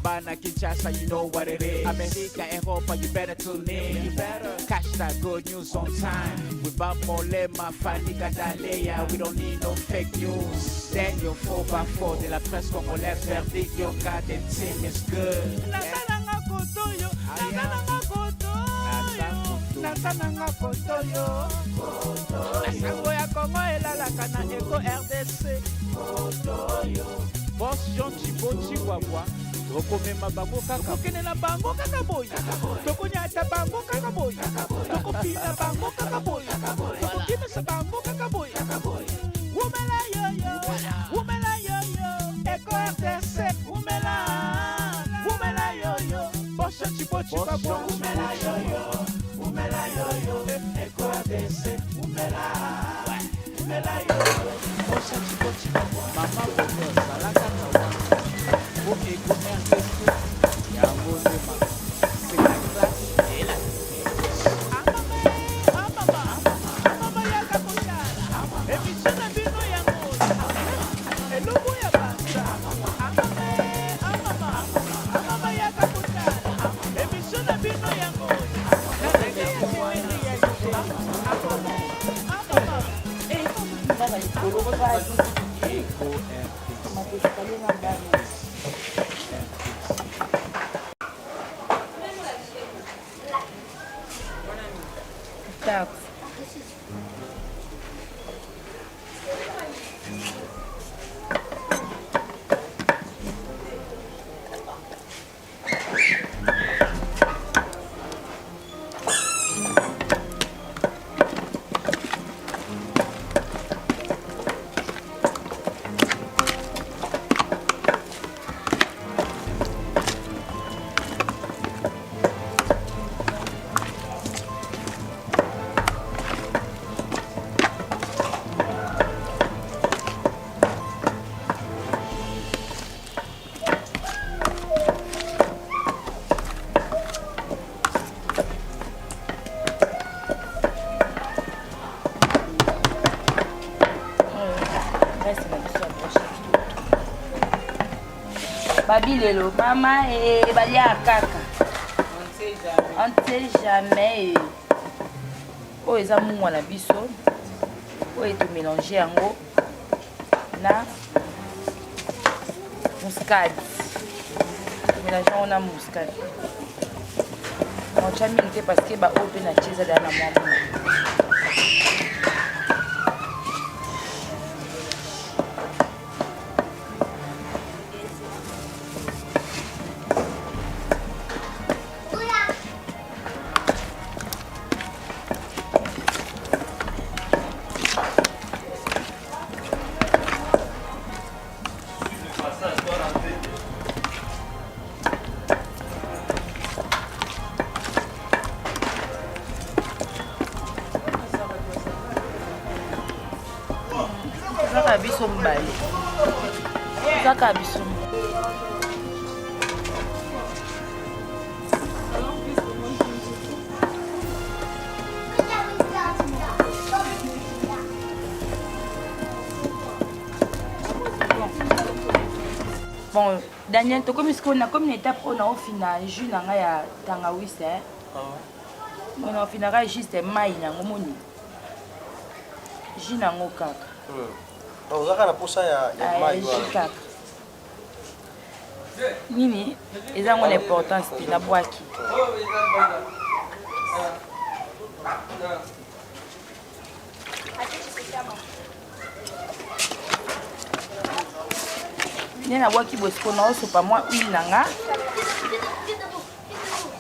Bana Kinshasa, you know what it is. America, Europa, you better tune in. You better catch that good news on time. We Bob Molema, Fanny Gadalea, we don't need no fake news. Daniel 4x4 de la presse congolaise, verdict, your goddamn team is good. Nasananga kotoyo Nasango ya Kongo elalaka na Eko RDC kotoyo Boss Jean Chibo Chihuahua tokomema bango kaka tokokenela bango kaka boy tokonyata bango kaka boy tokopina bango kaka boy tokokimisa bango kaka boy umela yoyo Eko RDC umela yoyo Boss Jean Chibo Chihuahua umela yoyo Eko ADC, umela yoyo Ocha chico Mama bono, salaka kawa Oke kumer testu Yango nema C'est la classe et la Amama yaka koshala Emisona bino yango Elobo ya basa Amama yaka koshala Emisona bino yango Babilelo, maman et balia kaka. On ne sait jamais. Oh, ils ont mon abisso. Oh, ils ont mélangé en gros. Na muscade. Mélange on a muscade. Mon chami n'était parce que bah open à cheese dans la maman. Bon, Daniel, tu comme on a comme une étape on a au final jus na nga ya tangawizi on a au final juste mai na ngomoni jus na ngoka on a posa ya mai kaka nini eza ngona importance na bwaki Nena waki bosco na oso pa moi huile nanga.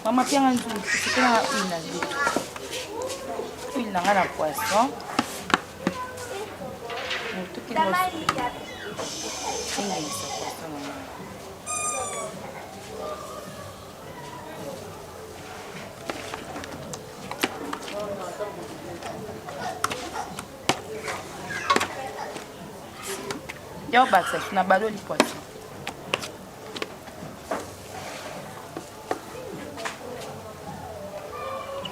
Mama pianga nzu sikina huile na nzu. Huile nanga na poisson. Tout qui ya baksa na baloli poisson.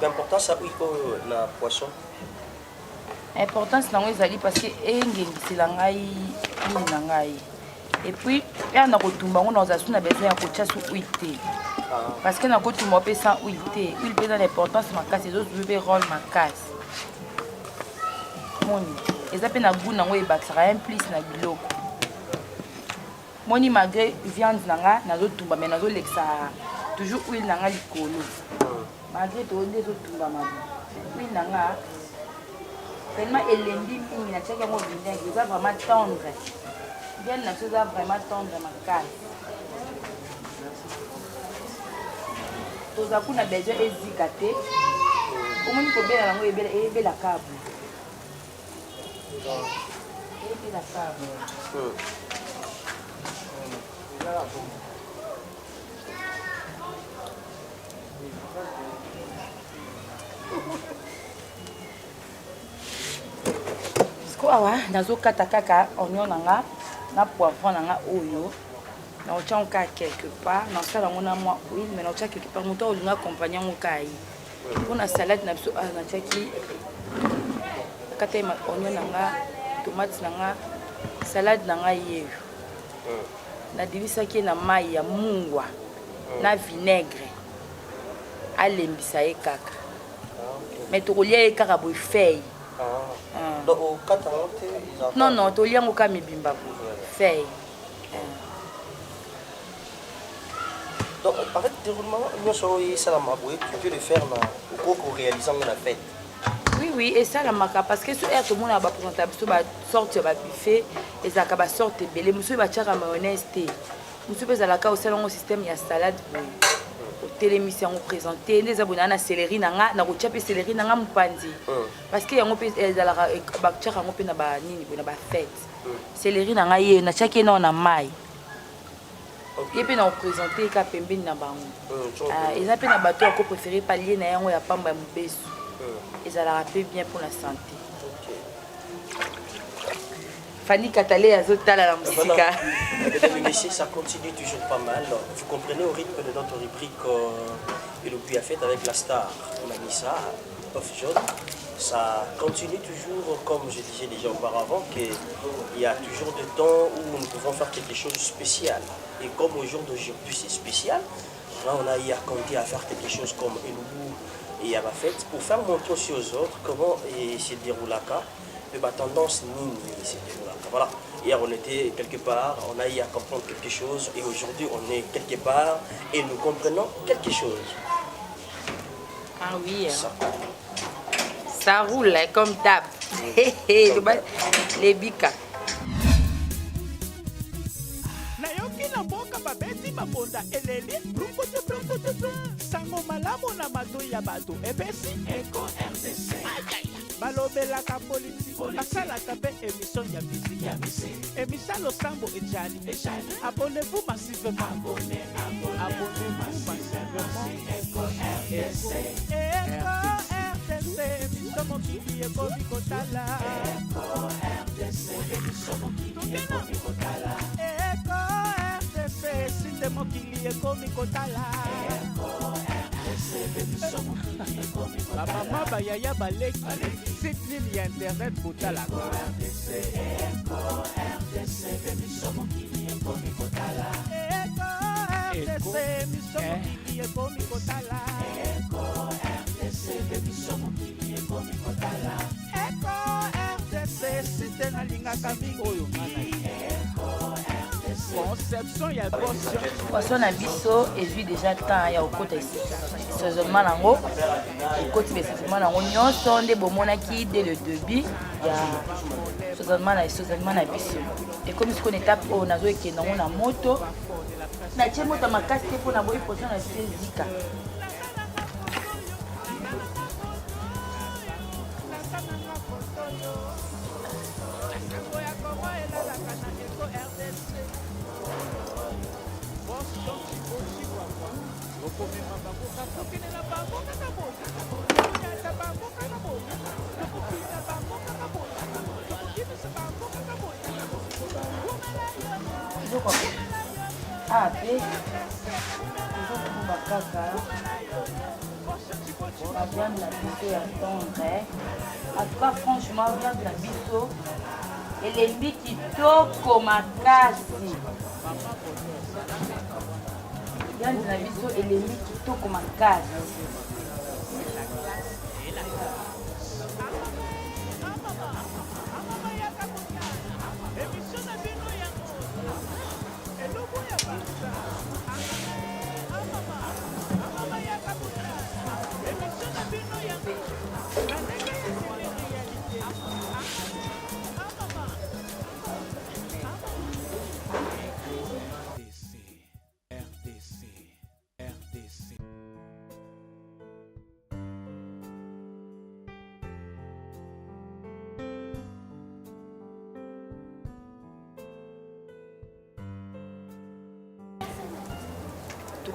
L'importance ça oui pour la poisson. Importance nango ezali parce que engengisela ngai huile na ngai. Et puis ya na kotumba ngo na zasu na besoin ya kotia su huile te. Parce que na kotumba pe sans huile te. Huile pe na l'importance makasi ezo jouer rôle makasi. Moni eza pe na goût nango ebakisaka un plus na biloko. Moni malgré viande nanga nazotumba mais nazolekisa toujours huile nanga likolo. Malgré to ndezo tumba mabu. Huile nanga tellement élendi mingi na tchaka mo vinaigre, ça vraiment tendre. Bien na chose vraiment tendre makasi. Toza kuna besoin ezikate. Omoni ko bela nango ebela kabu. Ebela kabu. Awa nazokata kaka oignon nanga na poivron nanga oyo na otia ngo kaka quelque part na osala ngo na mwa huile mais na otia quelque part moto olinga accompagner ngo kai mpona salade na biso natiaki kata oignon nanga tomate nanga salade nanga yeyo nadivisaki na mai ya mungwa na vinaigre alembisa ye kaka mais tokolia ye kaka boye feuille. Non, non, tu lis un cas bimba fait. Donc, en fait, déroulement, tu peux le faire au réalisant la fête. Oui, oui, et ça la maca parce que sur air tout le monde a présenté sur ba sorte ba buffet et ça ka ba sorte belé monsieur ba tchara mayonnaise té. Monsieur pesa la ka au salon au système ya salade au télémission on présenté les abonnés na céleri nanga na ko tchape céleri nanga mpanzi. Parce que yango pe la ba tchara ngo pe na ba nini na ba fête. Céleri nanga ye na tchake na mai. Et puis na présenté ka pembeni na bango. Ils appellent na bateau ko préféré palier na yango ya pamba ya mubesu. Et ça la rappelle bien pour la santé. Fanny Katalé Azotala la musique. Mesdames et messieurs, ça continue toujours pas mal. Vous comprenez au rythme de notre rubrique et le puits à fête avec la star. On a mis ça, off jaune. Ça continue toujours, comme je disais déjà auparavant, qu'il y a toujours des temps où nous pouvons faire quelque chose de spécial. Et comme au jour d'aujourd'hui c'est spécial, là on a eu à compter à faire quelque chose comme Eloubou et à ma fête pour faire montrer aussi aux autres comment se déroule la cas, la tendance nini se déroule la cas. Voilà. Hier on était quelque part, on a eu à comprendre quelque chose et aujourd'hui on est quelque part et nous comprenons quelque chose. Ah oui. Ça roule comme d'hab. Les bika. Babeti mabonda eleli sango malamu na matoi ya bato epesi Eco RDC balobelaka politiki basalaka mpe émission ya misiki émission losambo ejali abonnez-vous massivement abonnez-vous massivement Eco RDC émission mokili ekomi kotala Eco RDC émission mokili ekomi kotala Sinde mokili ekomi kotala ba mama bayaya baleki site ya internet botala site nalingaka mingi oyo conception ya poisson na biso ezwi déjà temps ya okota saisonnement nango ekoti saisonnement nango nyonso nde bomonaki dès le début ya saisonnement na biso ekomi sikoyo na étape oyo nazoekende nango na moto natie moto makasi te mpona boyi poisson na biso ezika Ah, pe. Bakaka. La viande la biso ya tendre. En tout cas, franchement, viande la biso. Elembi kitoko makasi. Viande la biso elembi kitoko makasi.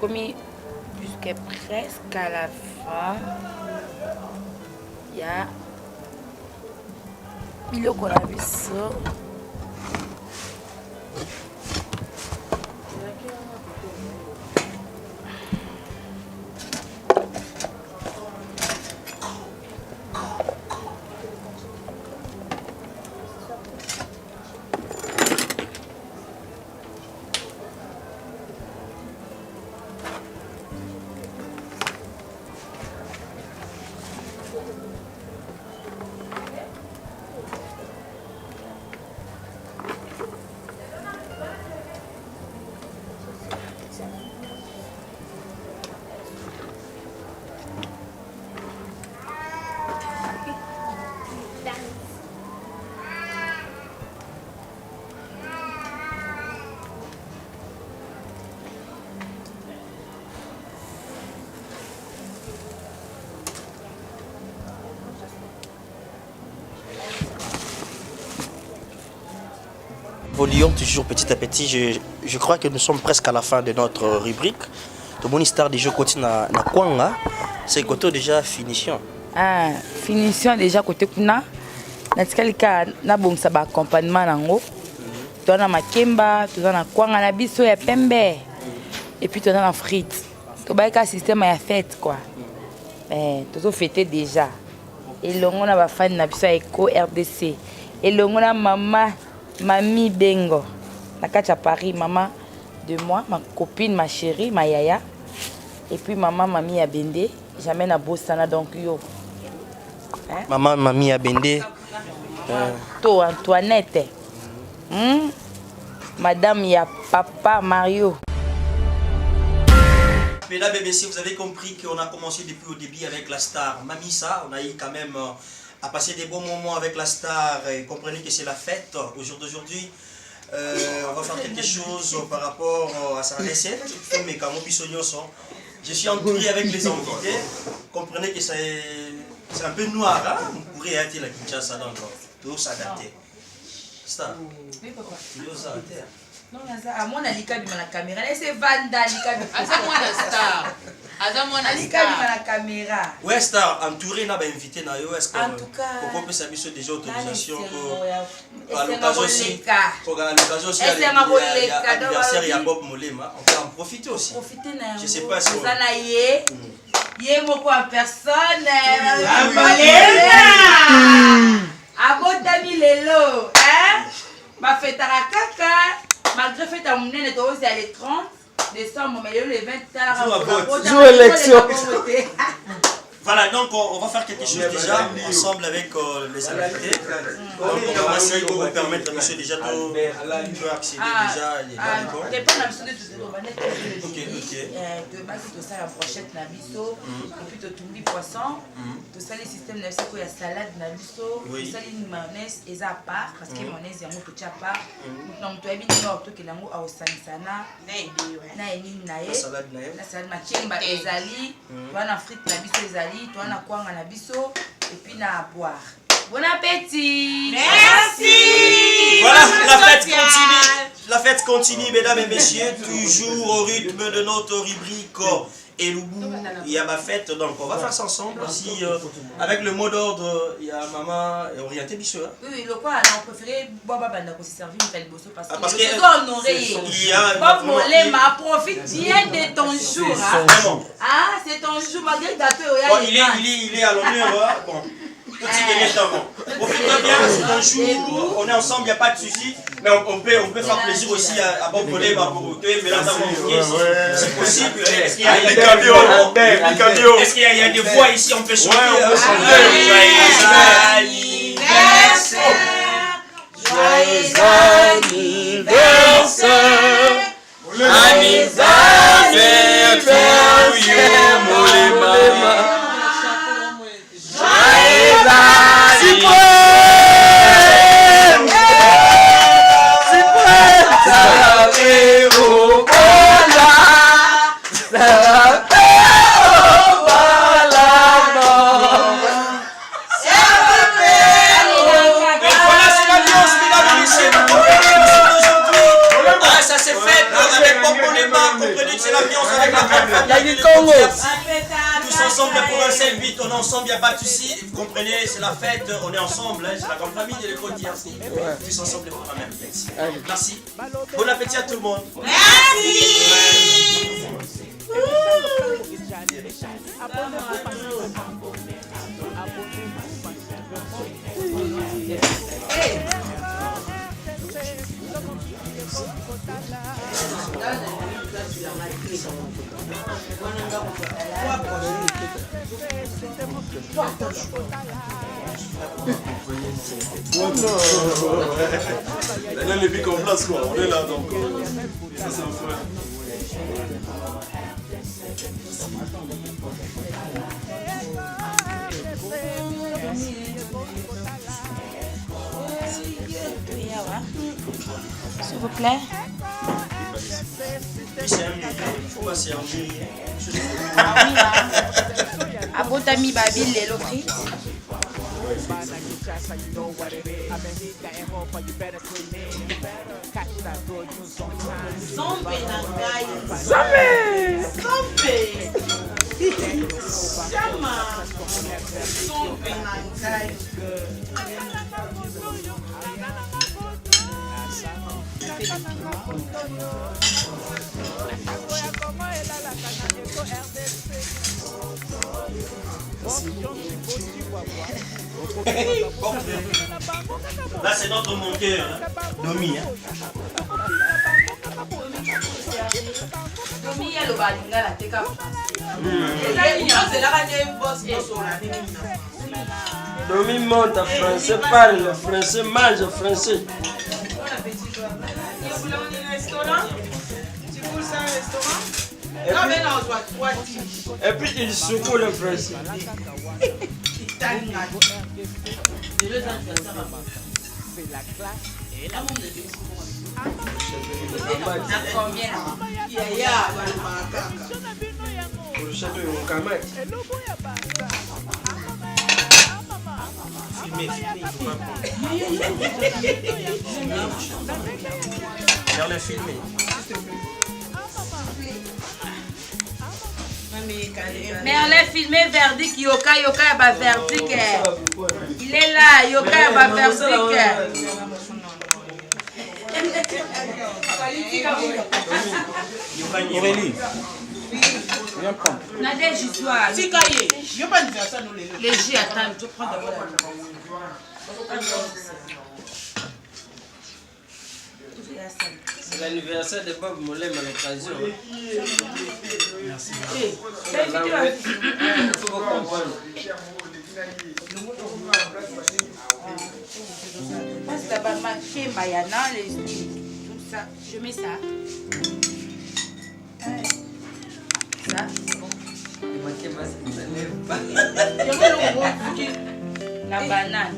Commis jusqu'à presque à la fin. Il y a biloko na biso. Évoluons toujours petit à petit. Je crois que nous sommes presque à la fin de notre rubrique. Tout mon histoire déjà continue na kwanga. C'est côté déjà finition. Ah, finition déjà côté kuna. Natika na bongsa ba accompagnement nango. Tona makemba, tona kwanga na biso ya pembe. Et puis tona na frites. To ba ka système ya fête quoi. Toto fêter déjà. Et longo na ba fan na biso ya Eco RDC. Et longo na Mamie Bengo, la à Paris, maman de moi, ma copine, ma chérie, ma yaya. Et puis maman, mamie Abende, j'amène à Bossana donc yo. Hein? Maman, mamie Abende. To Antoinette. Madame ya papa Mario. Mesdames et messieurs, vous avez compris qu'on a commencé depuis au début avec la star Mamissa. On a eu quand même à passer des bons moments avec la star. Et comprenez que c'est la fête au jour d'aujourd'hui. On va faire quelque chose par rapport à sa recette. Je suis entouré avec les invités. Comprenez que c'est un peu noir. Hein? Vous pourrez être la Kinshasa donc tout s'adapter. Star. Oui, papa. Tout s'adapter. Non, à moi, on a l'ikabi la caméra. C'est Vanda, l'ikabi. star. L'ikabi la caméra. Ouais, star, entouré, on a invité. Est-ce en tout cas, on peut s'amuser déjà autorisation à l'occasion aussi. Il y a l'anniversaire, il y a Bob Molema. On peut en profiter aussi. Je sais pas si on... Yé moko en personne. Abotami lelo, hein? Ma fête à kaka, malgré fête à mon nez, aussi à les 30 décembre, mais le 20 jour élection. Voilà, donc on va faire quelque chose déjà ensemble avec les invités. Donc on va essayer de vous permettre, monsieur, déjà de accéder déjà à l'école. Ok. De base, tout ça, la brochette, la biseau, et puis tout le poisson, tout ça, les systèmes, la salade, la biseau, tout ça, les mayonnaise, et à part, parce que mayonnaise, il y a un peu de part. Donc, tu as vu, tu as vu, au Sansana, la salade, ma kemba, ezali, tu as la frite, la biseau, ezali. Tu as kwanga na biso et puis na à boire. Bon appétit. Merci. Voilà, la fête continue. La fête continue, mesdames et messieurs, toujours au rythme de notre rubrique et Loubou, il y a ma fête, donc on va faire ça ensemble. Aussi, avec le mot d'ordre, il y a maman orientée bichou. Oui, le quoi, on préférait boire banda pour se servir mais t'as bosso parce parce que il y a Bob Molema, profite bien de ton jour. Ah, c'est ton jour, malgré que il est à l'honneur. Bon. Profite bien, c'est ton jour, on est ensemble, il n'y a pas de souci, mais on peut faire plaisir aussi à Bob Molema pour toi, mais là c'est possible. Est-ce qu'il y a des voix ici, on peut chanter? Joyeux anniversaire, Molema. Tous ensemble pour un seul but, on est ensemble, il n'y a pas de souci. Vous comprenez, c'est la fête, on est ensemble, hein, c'est la grande famille de l'école d'IRC. Tous ensemble pour la même. Merci. Bon appétit à tout le monde. Là, les pics en place, quoi. On est là, donc. Ça, c'est un frère. S'il vous plaît. Abotami Babil, les loteries. Là, c'est notre monteur, Domi. Domi monte français, parle français, mange français. Et puis il secoue le français. Vers le filmer. Merlin filmé Verdict, Yoka Yaba Verdict. Il est là, Yoka Yaba Verdict. Aurélie, viens prendre. Nadège, j'y sois. Les J, attends, je prends d'abord. C'est l'anniversaire de Bob Molema à l'occasion. Merci. Il faut comprendre. Moi, c'est d'abord marqué Mayana, tout ça. Je mets ça. Ça, c'est bon. La banane.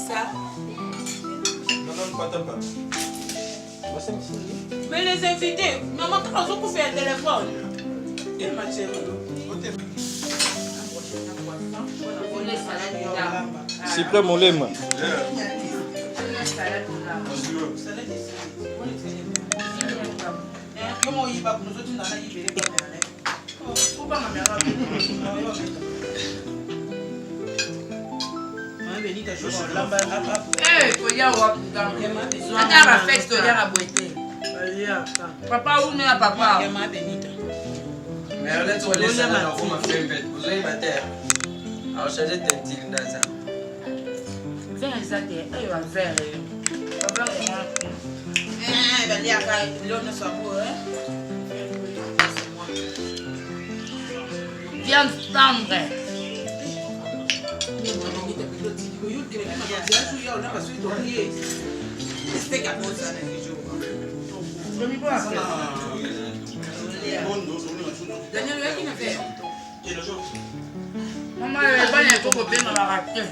Ça. Mais les invités, maman, quand on coupe un téléphone. Cyprien Molema. Papa, où est papa? Mais on est sur les salades, on va faire une bête. Vous avez ma terre. Alors, changer tes tirs dans ça. Viens, ça t'est. Eh, va faire. Papa, viande tendre. Maman, elle va y avoir bien dans la raclée.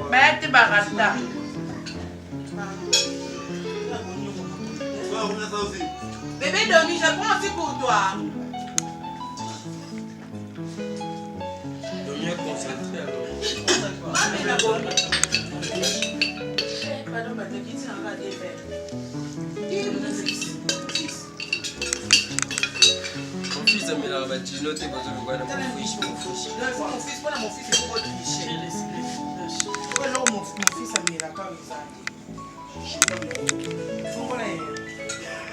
Mais tu vas rester. Bébé Domi, je prends aussi pour toi. Domi est concentré alors. Mon fils a mis la bâtisse, noté, parce que vous voyez mon fils. Mon fils, il faut tricher. Alors, mon fils a mis la part aux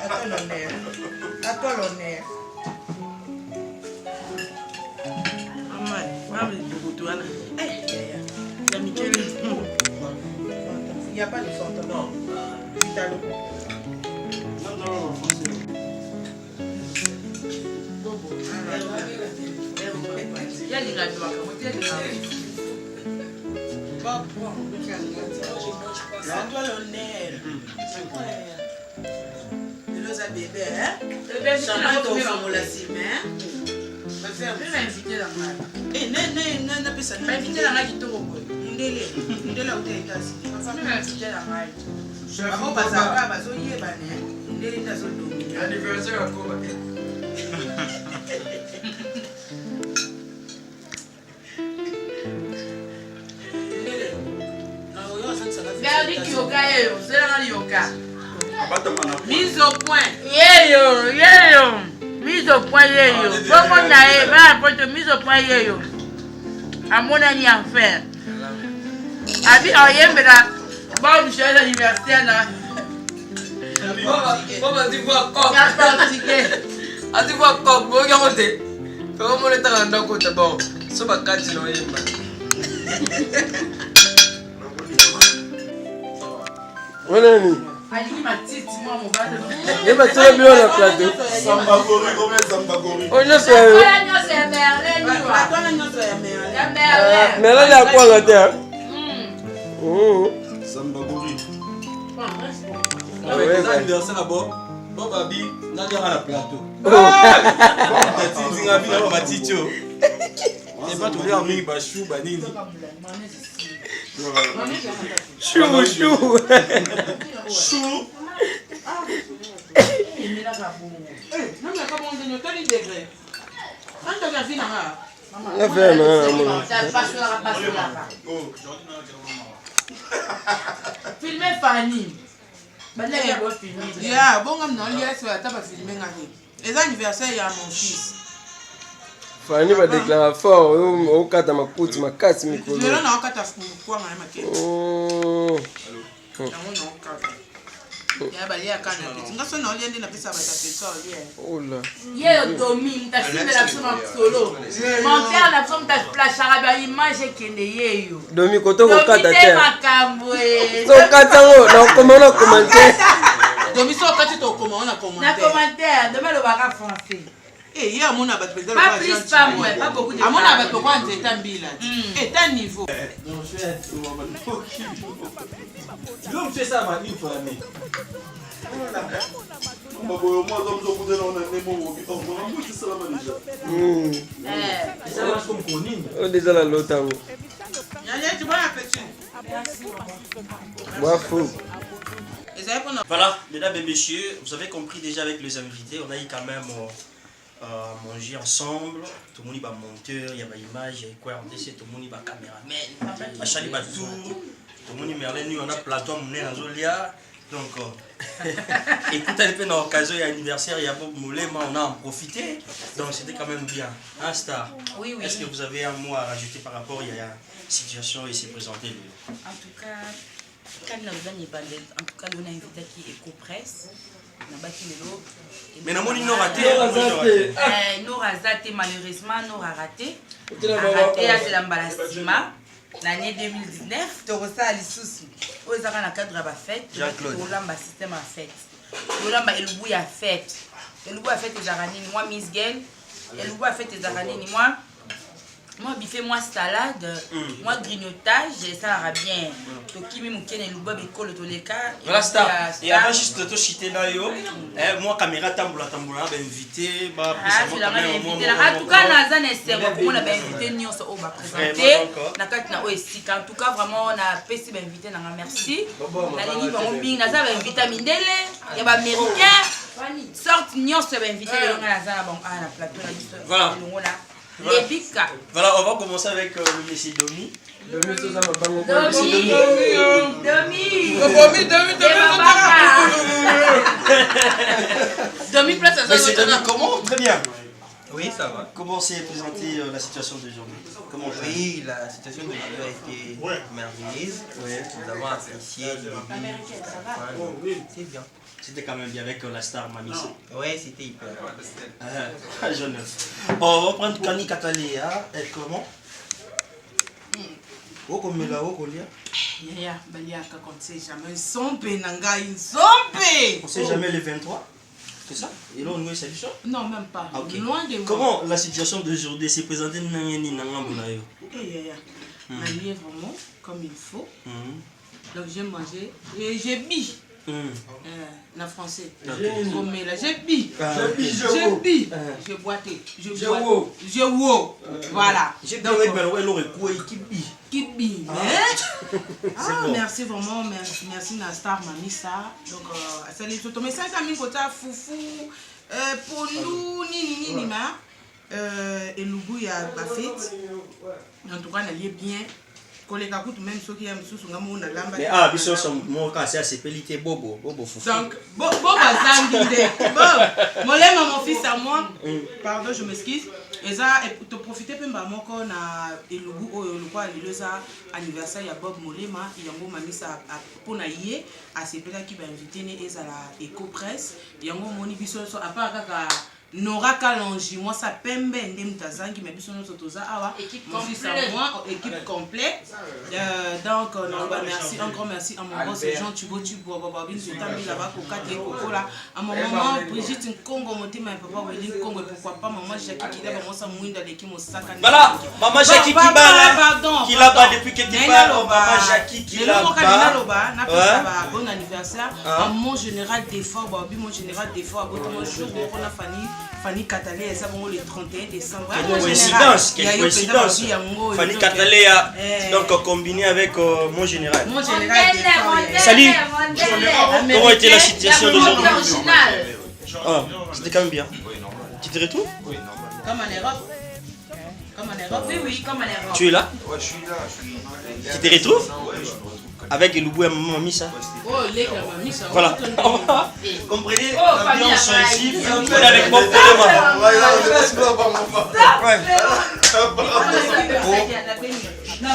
à toi l'honneur. À toi l'honneur. Il n'y a pas de fantôme. Non. Vitalo. À toi l'honneur. Los bébé, hein? Chaman to famola sime. Va faire invité la main. Eh, non, ça. Invité la main qui tourne. Ndele au États-Unis. Invité la main. Maman bazaka bazoye bane. Ndele tazo dominer. Anniversaire à quoi? Garde yoga yo, c'est la yoga. Mise au point. Yeyo. Mise au point yeyo. Comment nae, va apporter mise au point yeyo. À mon ami en faire. Abi oyembera. Bon, je suis à l'anniversaire là. Maman, tu vois quoi? Tu vois quoi? Regarde. Comment on est en train de bon. Ça va catcher le yemba. Voilà, ami. Ali ma titi, moi, mon bas de. Il va très bien la plateau. Sambagori, comment Sambagori? On est sur. Mais là, il y a quoi là terre? Sambagori. Avec les anniversaires là-bas, Bob Abi, n'a pas la plateau. Et pas tous les amis, Bachou, Banini. chou. Filmer Fanny. Yeah, bon, on a filmé. Les anniversaires, il y a mon fils. Fanny va déclarer fort au cas de ma coute, ma casse micro. Je l'ai encore à quoi, ma oh là. Hier, Domi, t'as filmé la solo. Mon père n'a pas de flash arabe à l'image qui est yo. Domi, quand on regarde ta terre. So, comment on a commenté? Domi, so, quand tu as commentaire, demain le baga français. Eh, il y a mon abat de pas plus, pas moins, pas beaucoup de. À mon abat, pourquoi on est un bilan? Et un niveau. L'homme fait ça, ma une fois, mais. On déjà la l'autre. Tu vois un petit. Voilà, mesdames et messieurs, vous avez compris déjà avec les invités, on a eu quand même manger ensemble. Tout le monde va monteur, il y a une image, il y a quoi, on essaie, tout le monde va caméraman, à chaque tour, tout le monde Merlin, on a plateau, on est en Zolia, Donc, écoute un peu dans l'occasion, il y a anniversaire, il y a Bob Molema, on a en profité. Donc c'était quand même bien. Hein, Star? Oui, oui. Est-ce que vous avez un mot à rajouter par rapport à la situation et s'est présenté? En tout cas, quand nous avons invité qui Ecopresse, mais non, il n'a raté. Nous raté, malheureusement, nous raté. Raté à Selambalastima. L'année 2019, tu as reçu à l'issouci. Au cadre de la fête, tu as un système à fête. Tu as un fête. Tu as fait tes aranées, moi, Miss Gail. Tu as fait tes aranées, moi, biffé, moi, salade. Moi, grignotage, ça ira bien. Tu as mis mon ken et le bob et colle tous les cas. Voilà, Star. Et avant, juste te chiter là, moi, caméra tamboula, ben invité. Ah, tu l'as invité. En tout cas, Nazan est serveur. On a invité, nous, on va présenter. En tout cas, vraiment, on a PC invité. Merci. Nazan va inviter Mindele. Il y a des Américains. Sorte, nous, on va inviter la plateau. Voilà. Les Bika. Voilà, on va commencer avec le monsieur Domi. Domi. Monsieur Domi, comment? Très bien. Oui, ça va. Comment s'est présentée la situation d'aujourd'hui? Oui, la situation d'aujourd'hui a été merveilleuse. Nous avons apprécié les c'est bien. C'était quand même bien avec la star Mamissa. Oui, c'était hyper. Jeune. On va prendre Kani Katalea. Comment? Oh, comme là, oh, Kolia. Yaya, Baliaka, on ne sait jamais. Sompe, Nanga, Sompe. On ne sait jamais le 23. C'est ça? Et là, on nous est ça? Non, même pas. Okay. Loin de moi. Comment la situation d'aujourd'hui s'est présentée dans le Nangambounayo? Yaya, manier vraiment comme il faut. Donc j'ai mangé et j'ai bi. En français. Comme là, j'ai bi. J'ai bi. J'ai boité. J'ai wo. Voilà. J'ai donc qui bi. Ah, merci vraiment. Merci Nastar Mamissa. Donc, ça les tout. Mais ça, ça m'a côté foufou. Pour nous, ni ma. Et le goût, il y a Bafit. En tout cas, on allait bien. Même ceux qui aiment sous son amour, mais ah, ils sont mon cas, c'est Pelité Bobo Foufou. Donc, Bobo Zangide. Bob, mon fils à moi, pardon, je m'excuse. Et ça, te profiter peu maman qu'on a et le goût le quoi le ça anniversaire ya Bob Molema, il y a un mami ça pour naïe à ces pères qui va inviter né et ça la Ecopresse, il y a un moni biso à part kaka Nora Kalonji, moi ça pembe ndem tazangi mais biso nous toza awa équipe complète. Donc merci un grand merci à mon boss Jean Thibaut Baba bin Tambi là-bas pour Kate Kokola à mon maman Brigitte Congo monté mais papa Weli Congo pourquoi pas maman Jackie qui là moi ça mouinda l'équipe au sac. Voilà, maman Jackie qui bat qui là-bas depuis que tu parles, maman Jackie qui là-bas. Bon anniversaire à mon général d'effort, mon général d'effort à mon jour on a Fanny Katalea, ça va le 31 décembre. Quelle coïncidence. Fanny Katalea, donc combiné avec mon général. Mon général salut. Comment était la situation d'aujourd'hui? C'était quand même bien. Tu te retrouves? Comme en Europe. Oui, comme en Europe. Tu es là? Ouais, je suis là. Tu te retrouves? Avec le goût à Mamie ça. Oh, les Mamie ça. Voilà. Comprenez l'ambiance ici. On est avec Bob Molema.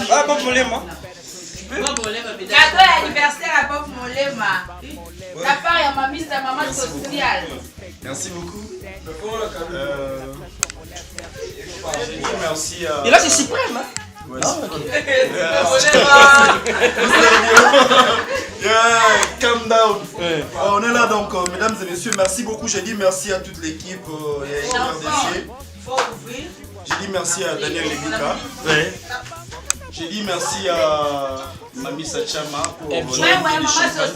Ah, Bob Molema. Cadeau d'anniversaire à Bob Molema. La part de Mamie, c'est maman sociale. Merci beaucoup. Merci à... Et là, c'est suprême. Ouais, calm down. On est là donc, mesdames et messieurs, merci beaucoup. J'ai dit merci à toute l'équipe. J'ai dit merci à Daniel Lebika. J'ai dit merci à Mamissa Chama pour maman sociale.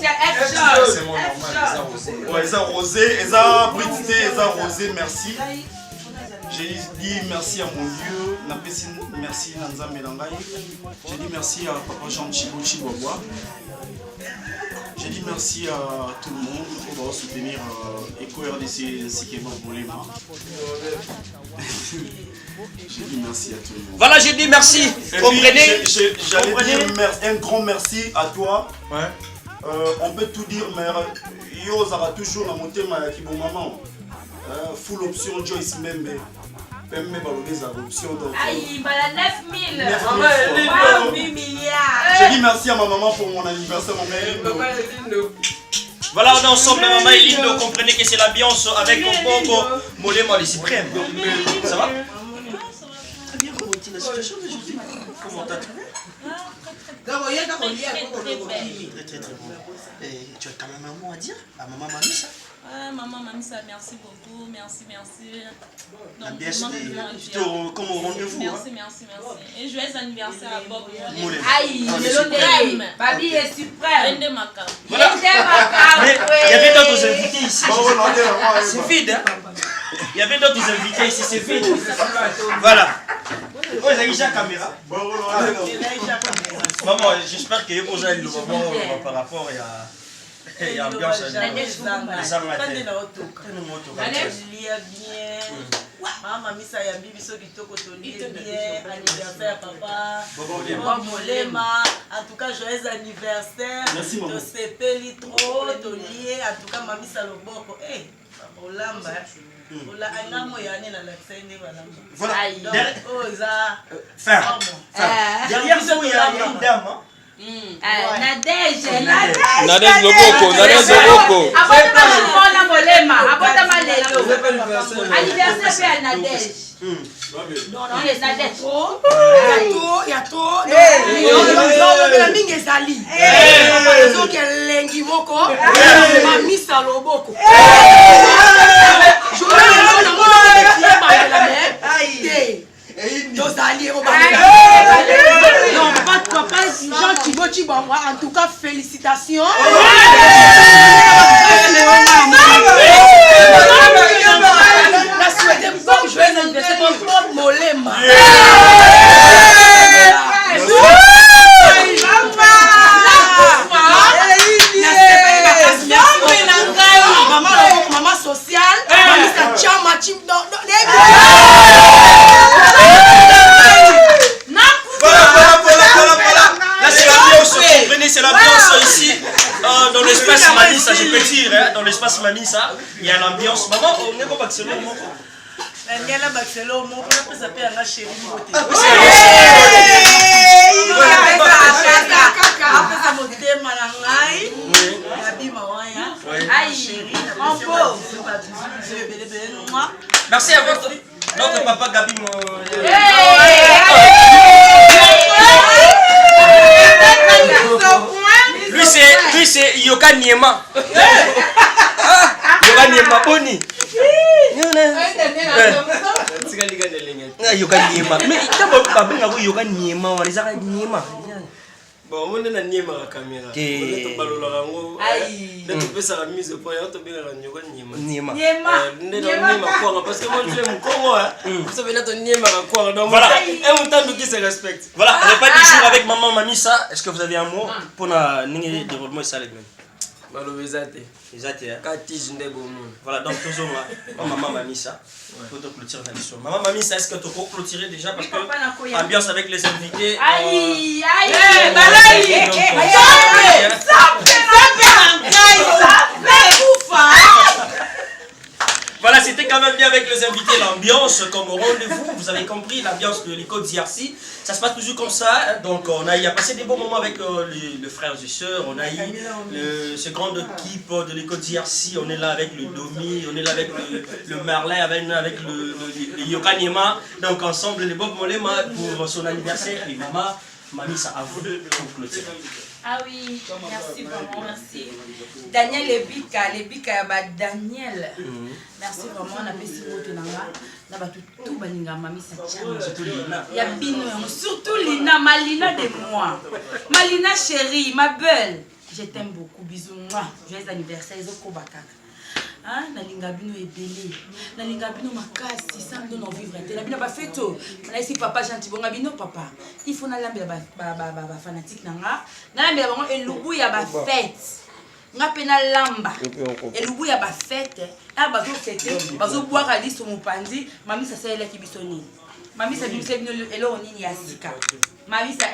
c'est mon normal. Ouais, ça Rosé, ça Britité, ça Rosé, merci. J'ai dit merci à mon Dieu, merci à Nzambe Langai. J'ai dit merci à Papa Jean Chibochi Bobois. J'ai dit merci à tout le monde pour soutenir Eco RDC ainsi que Bob Molema. J'ai dit merci à tout le monde. Voilà, j'ai dit merci. Comprenez? J'allais dire un grand merci à toi. On peut tout dire, mais yo aura toujours la montée qui bon maman. Full option Joyce Membe. Même valoriser la option. Aïe, bah la 9 000. 8 milliards. J'ai dit merci à ma maman pour mon anniversaire, mon mère. Voilà, on est ensemble, maman Elindo. Comprenez que c'est l'ambiance avec Congo, Molema, les suprêmes. Ça va? Bien, comment est la situation d'aujourd'hui? Comment t'as trouvé? Très bon. Et tu as quand même un mot à dire à maman Mamissa? Maman Mamissa, merci beaucoup, merci. La BSD, comme au rendez-vous. Merci. Et joyeux anniversaire à Bob Molema. Aïe, le Babi est suprême. Voilà. Mais il y avait d'autres invités ici. C'est vide, hein? Il y avait d'autres invités ici, c'est vide. Voilà. Oh, ils ont déjà caméra. Maman, j'espère que vous avez le moment par rapport à l'ambiance. Maman Missa Yambi biso kitoko tolie bien anniversaire papa Bob Molema en tout cas joyeux anniversaire to sepeli trop tolie en tout cas Mamissa Loboko olamba ola angamo yani na l'accent voilà derrière ça il y a une dame Nadège Loboko. Abota Molema, abota Malelo. Anniversaire pe à Nadège. Non, il est Nadège. Il y a trop. La mingi ezali. Soki elengi moko, Mamissa Loboko. Non, papa, Jean Thibaut Chibamwa, en tout cas, félicitations. La souhaité bon joyeux anniversaire pour Bob Molema. Maman sociale, Mamissa Chama c'est l'ambiance ici dans l'espace Mamissa, je peux dire, hein, dans l'espace Mamissa, il y a l'ambiance. Maman, on est pas Barcelone, mon frère. Il y a la Barcelone, mon frère, ça peut aller chez lui. Merci à votre notre papa Gabi. Lui c'est Yoka Niema. Yoka Niema Boni. Yoka Niema. Mais Yoka Niema, on les a Niema. Bon, on est dans la caméra. On est dans la mise au point. On est dans la parce que moi je l'aime Congo. Vous savez, là, on est dans voilà. Et on tente qui se respecte. Voilà, on n'est pas toujours avec maman Mamissa. Est-ce que vous avez un mot pour le développement de ça? Voilà, donc toujours là, maman Mamissa. Pour te clôturer la mission. Maman Mamissa, est-ce que tu peux clôturer déjà parce que ambiance avec les invités. Aïe, voilà, c'était quand même bien avec les invités, l'ambiance comme au rendez-vous, vous avez compris, l'ambiance de l'école d'IRC, ça se passe toujours comme ça, hein. Donc on a passé des bons moments avec les frères et sœurs, on a eu cette grande équipe de l'école d'IRC, on est là avec le Domi, on est là avec le Merlin, avec le Yoka Niema, donc ensemble les Bob Molema pour son anniversaire, et maman, Mamissa, à vous de clôturer. Ah oui, merci vraiment, merci. Daniel Lebika Daniel. Merci vraiment, on a fait si beau tenanga. On a tout balinga Mamissa Chama. Surtout Lina, Malina de moi. Malina chérie, ma belle. Je t'aime beaucoup, bisous. Joyeux anniversaire, Zoko Bakaka. Nalinga bino ebele nalinga bino makasi sans nous vivre te nabino ba feto na ici papa gentil bonga bino papa il faut na lambela ba fanatique nanga na lambela bango elubu ya ba fête nga pena lamba elubu ya ba fête na bazo fêter bazo boire liso mopandi Mamissa sala ki bisoni Mamissa bimse bino elo nini ya sika Mamissa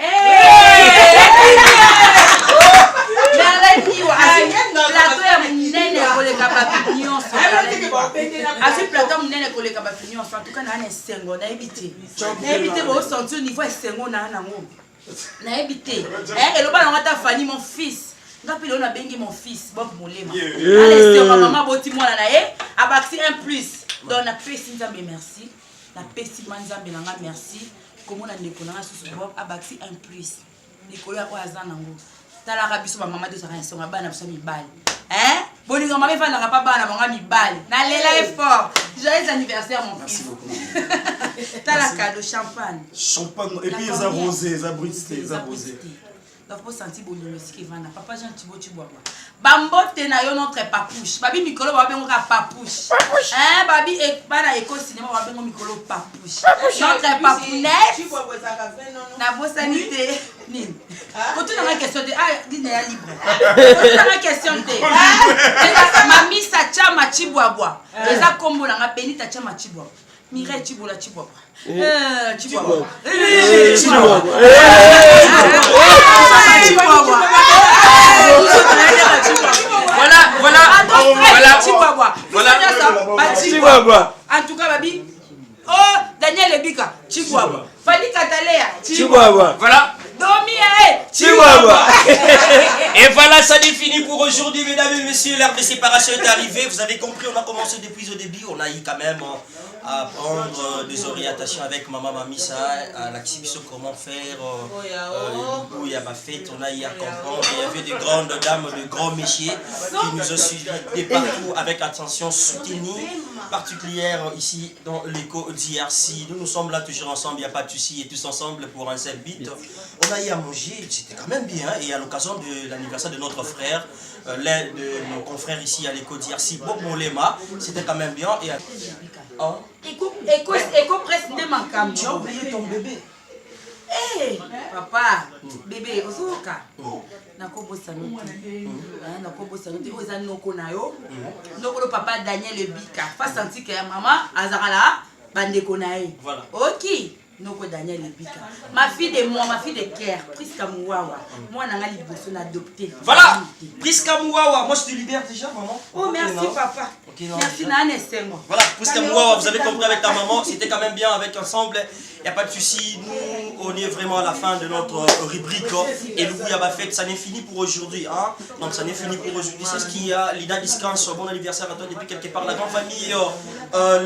asi plateau munene koleka bato nyonso en tout cas na ana esengo nayebi te bosentir niveau esengo na nango nayebi te eloba nango ata fani mon fils nga mpe leo nabengi mon fils Bob Molema ana esengo mama boti mwana na ye abakisi un plus donc napesi nzambe merci napesi ma nzambe na nga merci komona ndeko na nga susu Bob abakisi un plus likolo ya oyo aza nango talaka biso bamama tozaka ensonga bana biso mibali bolingo mama efandaka mpa bana banga mibali nalela effort joyeux anniversaire mon fils tala cadeau champagne et puis eza rosé eza brité eza rosé faut sentir bolingo esika evanda papa Jean Thibaut Chibwabwa bambote na yo notre papouche babi mikolo babengoka papouche babi bana école cinéma babengo mikolo papouche notre papounet na bosani te nini kotuna ma question te dine ya libre kotuna ma question te mami Chama Chibwabwa eza kombo na nga Benita Chama Chibwabwa Mireille Chibola Chibwabwa Chibwabwa voilà. En tout cas, Babi. Oh, Daniel Ebika, Chibwabwa. Fali Katalea, Chibwabwa. Voilà. Domi, Chibwabwa. Et voilà, ça n'est fini pour aujourd'hui, mesdames et messieurs. L'heure de séparation est arrivée. Vous avez compris, on a commencé depuis au début. On a eu quand même à prendre des orientations avec Maman Mamissa, à l'exhibition comment faire. Où il y a ma fête, on a eu à comprendre. Il y avait de grandes dames, de grands messieurs qui nous ont suivis de partout avec attention soutenue particulière ici dans l'éco d'IRC. Nous sommes là toujours ensemble, il n'y a pas de souci, et tous ensemble pour un seul but. On a eu à manger, c'était quand même bien. Et à l'occasion de l'anniversaire de notre frère, l'un de nos confrères ici à l'éco d'IRC, Bob Molema, c'était quand même bien. Et Éco presse de ma cam. Tu as oublié ton bébé. Hey, papa, bébé, ozoka. Nakobo sanote. Nakobo sanote. Oza noko na yo. Noko papa Daniel Ebika. Pas senti que maman azarala bandeko na ye. Voilà. OK. Noko Daniel Ebika. Ma fille de moi, ma fille de Kerr, Priska Mouawa. Moi nanga liboso na adopté. Voilà. Priska Mouawa, moi je te libère déjà maman. Oh merci papa. Okay, non, merci Nane Sengo. Voilà, Priska Mouawa, vous avez compris avec ta maman, c'était quand même bien avec ensemble. Il n'y a pas de souci, nous on est vraiment à la fin de notre rubrique et le Bouyaba Fête, ça n'est fini pour aujourd'hui. Hein? Donc ça n'est fini pour aujourd'hui, c'est ce qu'il y a. Lina Discans, bon anniversaire à toi depuis quelque part. La grande famille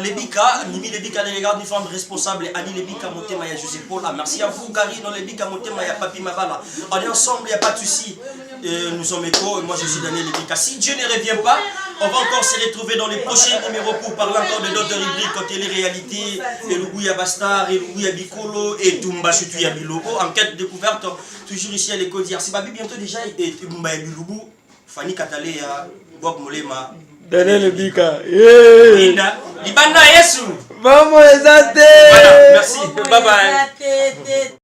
Lebika, Nimi Lebika, les gars, nous sommes responsables. Annie Lebika, Motema, José Paul. Merci à vous, Karine, Lebika, Motema, Papi Mavala. On est ensemble, il n'y a pas de souci. Nous sommes éco, moi je suis Daniel Lebika. Si Dieu ne revient pas, on va encore se retrouver dans les prochains numéros pour parler encore de d'autres rubriques côté les réalités, et le Bouyaba Star, et le Bouyaba Bikolo, et Tumba Chutuya Biloko. Enquête découverte, toujours ici à l'école d'IRC. Babi bientôt déjà, et Tumba Biloubou, Fanny Katalea, Bob Molema. Daniel Ebika. Libana Yesu. Vamos, Ezate. Voilà, merci. Bye bye.